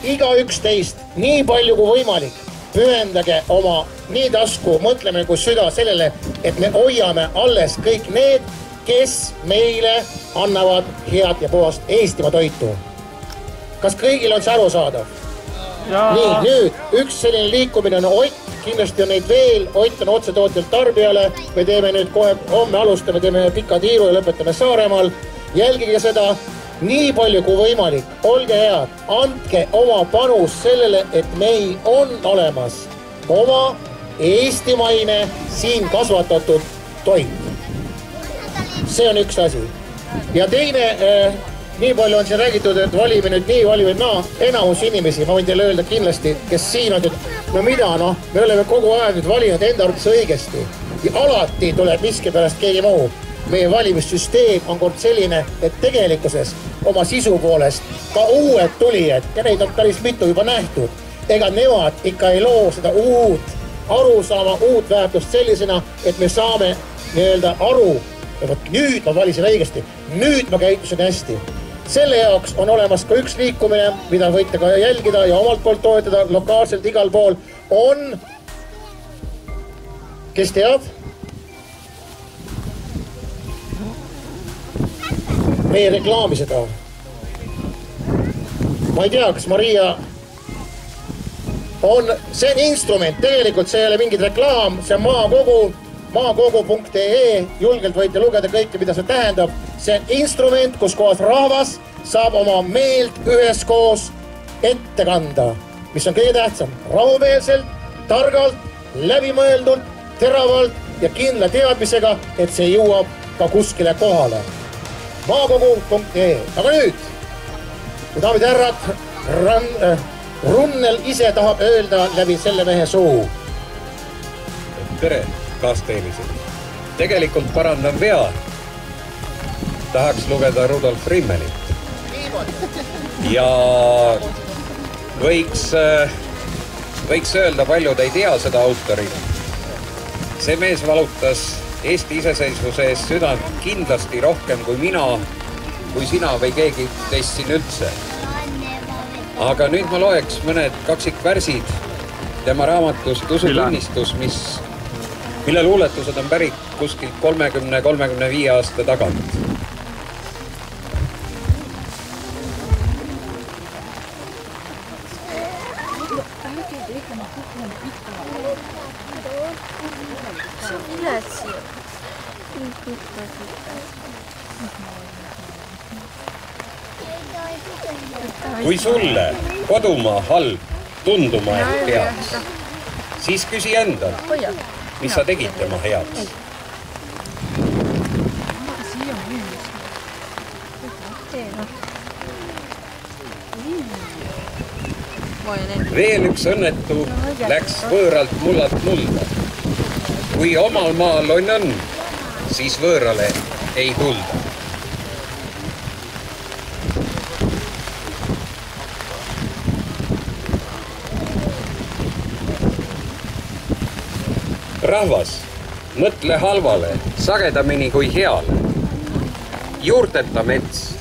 [SPEAKER 1] Iga üks teist, nii palju kui võimalik, pühendage oma nii tasku, mõtleme kui süda sellele, et me hoiame alles kõik need, kes meile annavad head ja puhast Eestimaa toitu. Kas kõigil on see aru saadav? Nii, nüüd üks selline liikumine on Ott, kindlasti on neid veel, Ott on otsetootjalt tarbijale, me teeme nüüd kohe, homme alustame, teeme pika tiiru ja lõpetame Saaremaal, jälgige seda, nii palju kui võimalik, olge head, andke oma panus sellele, et meil on olemas oma eestimaine siin kasvatatud toit. See on üks asi. Ja teine, nii palju on siin räägitud, et valime nüüd nii, valime naa, enamus inimesi, ma võin teile öelda kindlasti, kes siin on, no mida, me oleme kogu aeg nüüd valinud enda arvates õigesti. Ja alati tuleb miski pärast keegi muu. Meie valimissüsteem on kord selline, et tegelikkuses oma sisu poolest ka uued tulijad, ja neid on päris mitu juba nähtud, ega nemad ikka ei loo seda uut arusaama, uut väärtust sellisena, et me saame aru, et nüüd ma valisin õigesti, nüüd ma käitusin hästi. Selle jaoks on olemas ka üks liikumine, mida võite ka jälgida ja omalt poolt toetada lokaalselt igal pool, on, kes teab, meie reklaami seda. Ma ei tea, kas Maria on, see on instrument, tegelikult see ei ole mingid reklaam, see on maakogu.ee, julgelt võite lugeda kõike, mida see tähendab. See on instrument, kus kohas rahvas saab oma meelt üheskoos ette kanda, mis on kõige tähtsam, rahumeelselt, targalt, läbimõeldult, teravalt ja kindla teadmisega, et see jõuab ka kuskile kohale. maakogu.ee. Aga nüüd, kui daamid härrad, Runnel ise tahab öelda läbi selle mehe suu.
[SPEAKER 8] Tere, kaasteelised. Tegelikult parandan vea. Tahaks lugeda Rudolf Rimmelit. Ja võiks öelda, paljud ei tea seda autorit. See mees valutas Eesti iseseisvuse ees südant kindlasti rohkem kui mina, kui sina või keegi teist siin üldse. Aga nüüd ma loeks mõned kaksikvärsid tema raamatust Usutunnistus, mille luuletused on pärit kuskilt 30-35 aasta tagant. Kui sulle kodumaa halb tunduma ei peaks, siis küsi endal, mis sa tegid tema heaks. Veel üks õnnetu läks võõralt mullalt mulda. Kui omal maal on õnn, siis võõrale ei tulda. Rahvas, mõtle halvale, sagedamini kui heale. Juurteta mets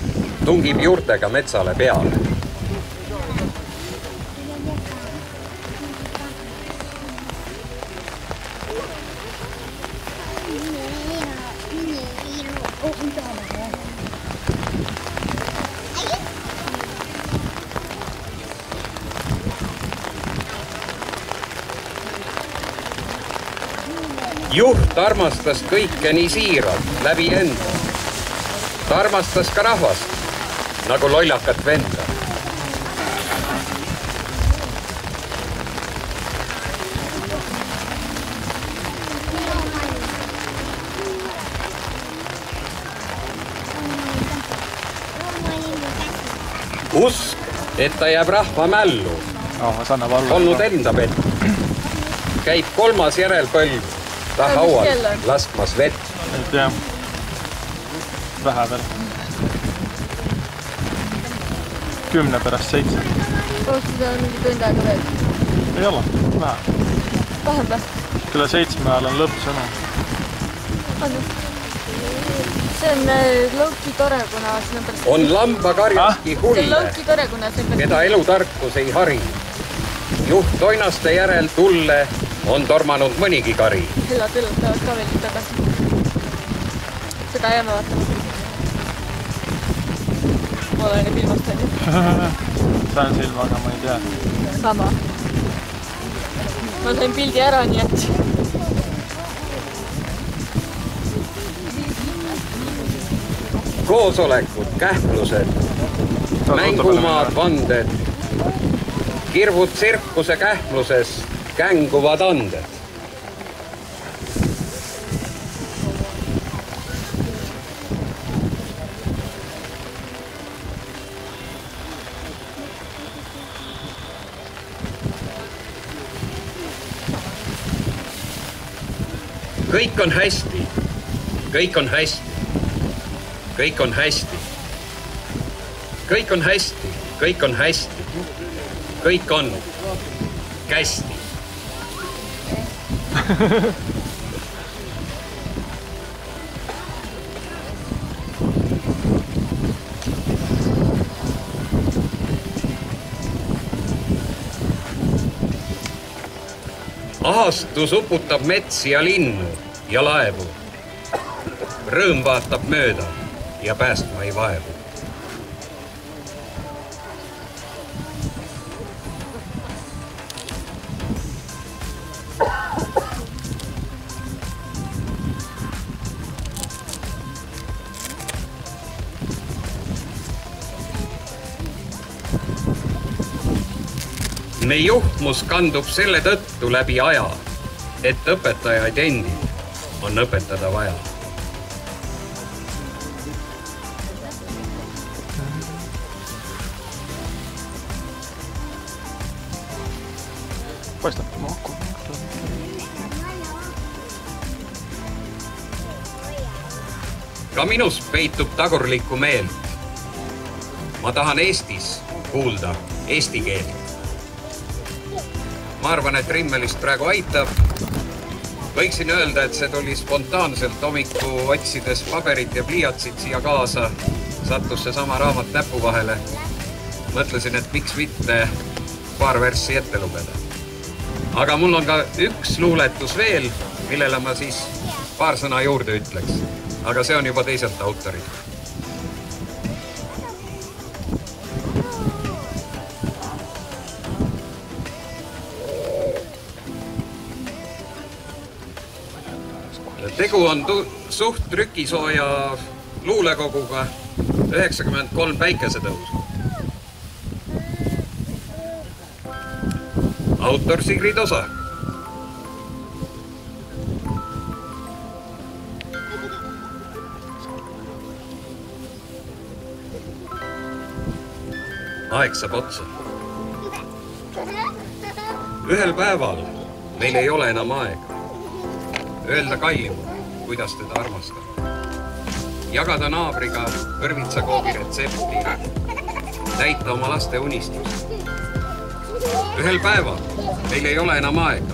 [SPEAKER 8] tungib juurtega metsale peale. Juht armastas kõike nii siiralt läbi enda. Ta armastas ka rahvast, nagu lollakat venda. usk, et ta jääb rahva mällu, olnud enda vett. Käib 3. järelpõlv ta haual laskmas vett.
[SPEAKER 9] Et jah, vähe veel. 10 pärast 7.
[SPEAKER 10] Kas seda on mingi tund aega veel?
[SPEAKER 9] Ei ole, vähe.
[SPEAKER 10] Vähem või?
[SPEAKER 9] Kella 7 ajal on lõppsõna.
[SPEAKER 10] See on lõuki tore, kuna siin on pärast...
[SPEAKER 8] On lambakarjaski hulle,
[SPEAKER 10] See on lõuki tore, kuna siin pärast...
[SPEAKER 8] keda elutarkus ei hari. Juht toinaste järel tulle on tormanud mõnigi kari.
[SPEAKER 10] Hellad elutavad ka veel tagasi. Seda jääme vaatama. Ma olen nüüd ilmast on ju.
[SPEAKER 9] Sain silma, aga ma ei tea.
[SPEAKER 10] Sama. Ma sain pildi ära, nii et...
[SPEAKER 8] Koosolekud, kähmlused, mängumaad, vanded, kirvud tsirkuse kähmluses, känguvad anded. Kõik on hästi, kõik on hästi. Kõik on hästi. Kõik on hästi. Kõik on hästi. Kõik on kästi. Ahastus uputab metsi ja linnu ja laevu. Rõõm vaatab mööda ja päästma ei vaevu. Me juhmus kandub selle tõttu läbi aja, et õpetajaid endid on õpetada vaja.
[SPEAKER 9] Paistab maku.
[SPEAKER 8] Ka minus peitub tagurlikku meelt. Ma tahan Eestis kuulda eesti keelt. Ma arvan, et Rimmelist praegu aitab. Võiksin öelda, et see tuli spontaanselt homiku otsides paberit ja pliiatsid siia kaasa. Sattus see sama raamat näpu vahele. Mõtlesin, et miks mitte paar verssi ette lugeda. Aga mul on ka üks luuletus veel, millele ma siis paar sõna juurde ütleks. Aga see on juba teiselt autorit. Tegu on suht trükisooja luulekoguga 93 päikesetõusu. Autor Sigrid Osa. Aeg saab otsa. Ühel päeval meil ei ole enam aega. Öelda kallim, kuidas teda armastab. Jagada naabriga kõrvitsakoogi retsepti. Täita oma laste unistust. Ühel päeval meil ei ole enam aega.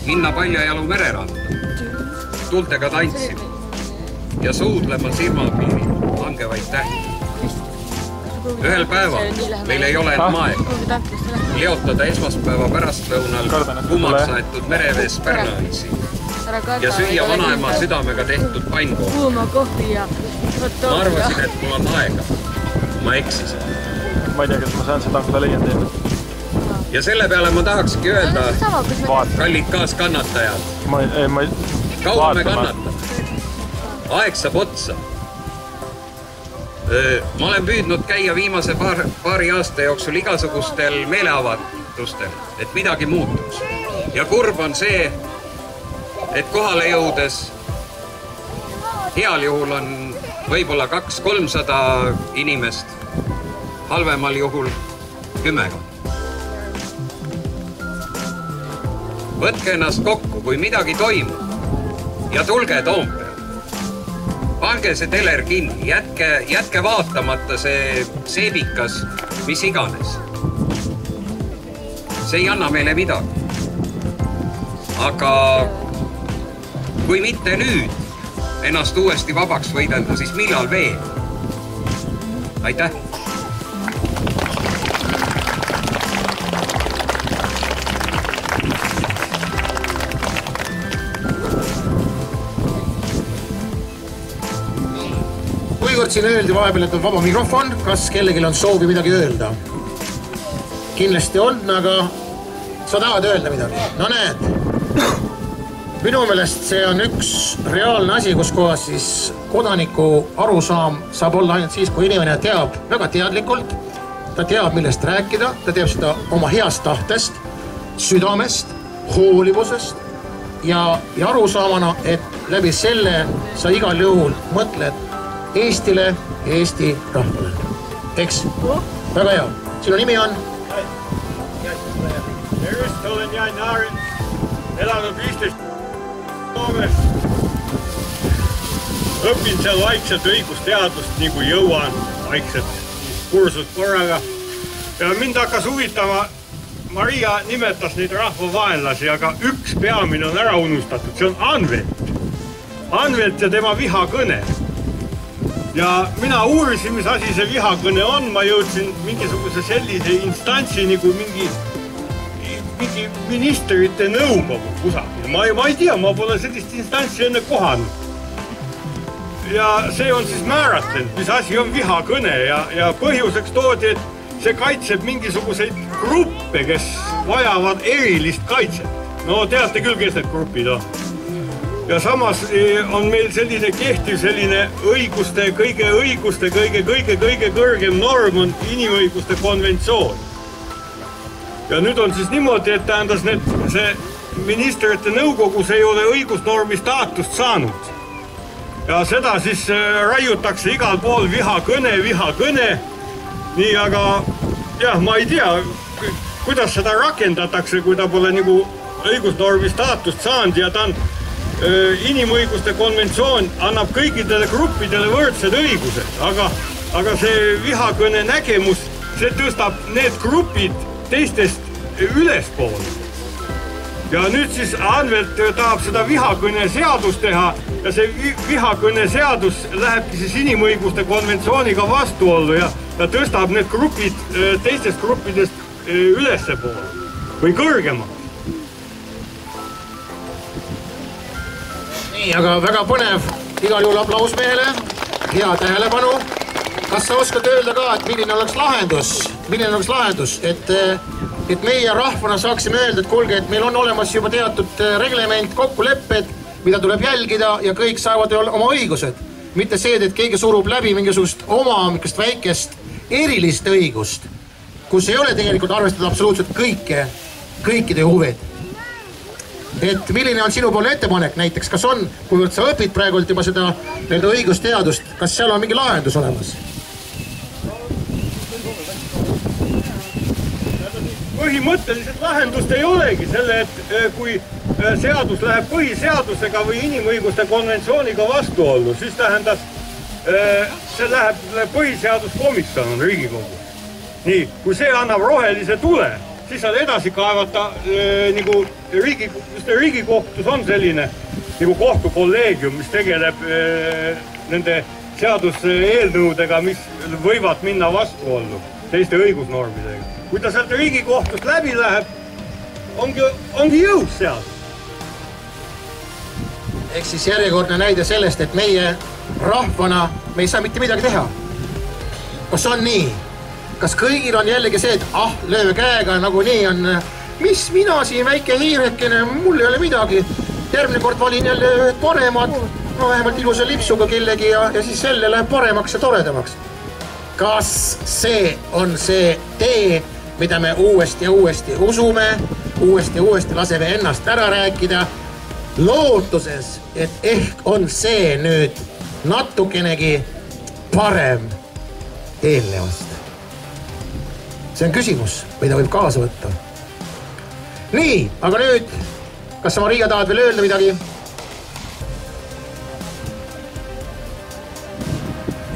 [SPEAKER 8] Minna Paljajalu mereranda. Tultega tantsima. Ja suudlema silmapiiri langevaid tähti. Ühel päeval meil ei ole enam aega. Leotada esmaspäeva pärastlõunal kummaks aetud merevees Pärnaisi. Ja süüa vanaema südamega tehtud pannkohti.
[SPEAKER 10] Kuuma kohvi ja
[SPEAKER 8] ma arvasin, et mul on aega. Ma eksisin.
[SPEAKER 9] Ma ei tea, kas ma saan seda, kui ta leian teile.
[SPEAKER 8] Ja selle peale ma tahakski öelda, kallid kaaskannatajad. Kaua me kannatab? Aeg saab otsa. Ma olen püüdnud käia viimase paari aasta jooksul igasugustel meeleavatustel, et midagi muutuks. Ja kurb on see, et kohale jõudes heal juhul on võib-olla 200-300 inimest halvemal juhul 10. Võtke ennast kokku, kui midagi toimub ja tulge Toompeale. Pange see teler kinni, jätke vaatamata see seebikas, mis iganes. See ei anna meile midagi. Aga kui mitte nüüd ennast uuesti vabaks võidelda, siis millal veel? Aitäh!
[SPEAKER 1] Kuivõrd siin öeldi vahepeal, et on vaba mikrofon, kas kellelgi on soovi midagi öelda? Kindlasti on, aga sa tahad öelda midagi? No näed, minu meelest see on üks reaalne asi, kus kohas siis kodaniku arusaam saab olla ainult siis, kui inimene teab väga teadlikult, ta teab, millest rääkida, ta teab seda oma heast tahtest, südamest, hoolivusest ja arusaamana, et läbi selle sa igal juhul mõtled Eestile ja Eesti rahvale. Eks? Väga hea. Sinu nimi on?
[SPEAKER 5] Tervist, olen Jan Naaren. Elanud 15 Soomes. Õpin seal vaikselt õigusteadust, nii kui jõuan vaikselt kursust korraga. Ja mind hakkas huvitama, Maria nimetas neid rahvavaenlasi, aga üks peamine on ära unustatud, see on Anvelt. Anvelt ja tema vihakõne. Ja mina uurisin, mis asi see vihakõne on, ma jõudsin mingisuguse sellise instantsi nagu mingi ministrite nõukogu kusagil. Ma ei tea, ma pole sellist instantsi enne kohanud. Ja see on siis määratlenud, mis asi on vihakõne ja põhjuseks toodi, et see kaitseb mingisuguseid gruppe, kes vajavad erilist kaitset. No teate küll, kes need grupid on. Ja samas on meil selline kehtiv selline kõige kõrgem norm on inimõiguste konventsioon. Ja nüüd on siis niimoodi, et tähendas see ministrite nõukogus ei ole õigusnormi staatust saanud. Ja seda siis raiutakse igal pool vihakõne. Nii, aga jah, ma ei tea, kuidas seda rakendatakse, kui ta pole nagu õigusnormi staatust saanud ja ta on inimõiguste konventsioon annab kõikidele gruppidele võrdsed õigused, aga see vihakõne nägemus, see tõstab need grupid teistest ülespoole. Ja nüüd siis Anvelt tahab seda vihakõne seadust teha ja see vihakõne seadus lähebki siis inimõiguste konventsiooniga vastuollu ja tõstab need grupid teistest gruppidest ülespoole või kõrgemalt.
[SPEAKER 1] Nii, aga väga põnev, igal juhul aplaus mehele, hea tähelepanu. Kas sa oskad öelda ka, et milline oleks lahendus, et meie rahvana saaksime öelda, et kuulge, et meil on olemas juba teatud reglement, kokkulepped, mida tuleb jälgida ja kõik saavad oma õigused. Mitte see, et keegi surub läbi mingisugust oma väikest erilist õigust, kus ei ole tegelikult arvestada absoluutselt kõikide huvid. Et milline on sinu poole ettepanek näiteks, kas on, kuivõrd sa õpid praegult juba seda õigusteadust, kas seal on mingi lahendus olemas?
[SPEAKER 5] Põhimõtteliselt lahendust ei olegi selle, et kui seadus läheb põhiseadusega või inimõiguste konventsiooniga vastuollu, siis tähendas, see läheb põhiseaduskomisjon Riigikogu. Nii, kui see annab rohelise tule, siis saad edasi kaevata, nagu Riigikohtus on selline nagu kohtukolleegium, mis tegeleb nende seaduseelnõudega, mis võivad minna vastuollu teiste õigusnormidega. Kui ta sealt Riigikohtust läbi läheb, ongi jõus seadus.
[SPEAKER 1] Ehk siis järjekordne näide sellest, et meie rahvana me ei saa mitte midagi teha. Kas on nii? Kas kõigil on jällegi see, et lööme käega nagu nii on, mis mina siin väike hiirekene, mul ei ole midagi. Järgmine kord valin jälle paremad, no vähemalt ilusa lipsuga kellegi ja siis selle läheb paremaks ja toredamaks. Kas see on see tee, mida me uuesti usume, uuesti laseme ennast ära rääkida, lootuses, et ehk on see nüüd natukenegi parem eelnevast. see on küsimus, mida võib kaasa võtta. Nii, aga nüüd, kas sa Maria tahad veel öelda midagi?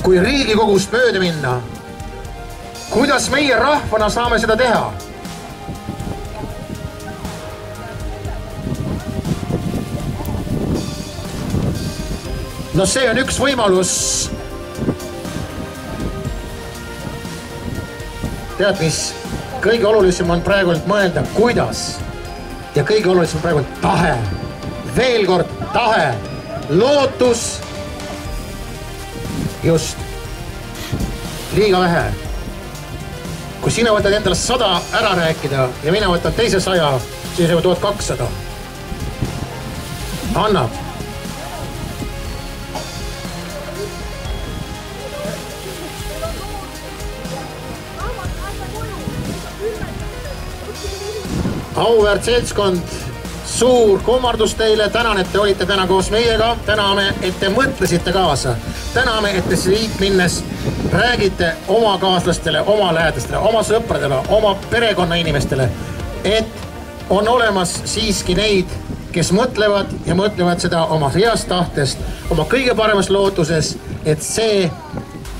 [SPEAKER 1] Kui Riigikogust mööda minna, kuidas meie rahvana saame seda teha? No see on üks võimalus. Tead, mis kõige olulisem on praegu mõelda, kuidas. Ja kõige olulisem on praegu tahe. Veel kord tahe. Lootus. Just. Liiga vähe. Kui sina võtad endale 100 ära rääkida ja mina võtan teise 100, siis juba 1200. Annab. Auväärt seltskond, suur kummardus teile, tänan, et te olite täna koos meiega, täname, et te mõtlesite kaasa, täname, et te siit minnes räägite oma kaaslastele, oma lähedastele, oma sõpradele, oma perekonna inimestele, et on olemas siiski neid, kes mõtlevad ja mõtlevad seda oma heast tahtest, oma kõige paremas lootuses, et see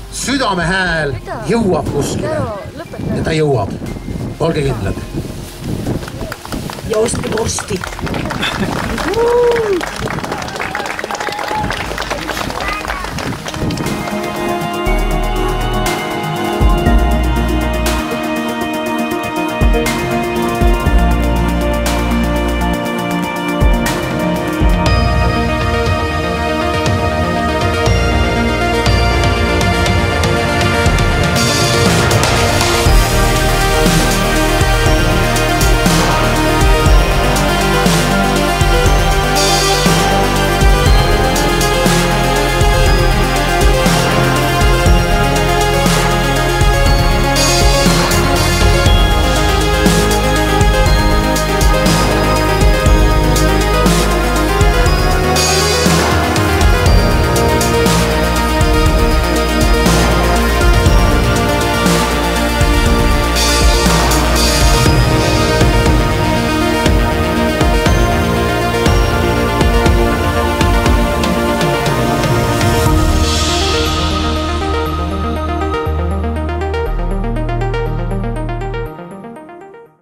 [SPEAKER 1] südame hääl jõuab kuskile ja ta jõuab. Olge kindlad. Ja ostke vorsti.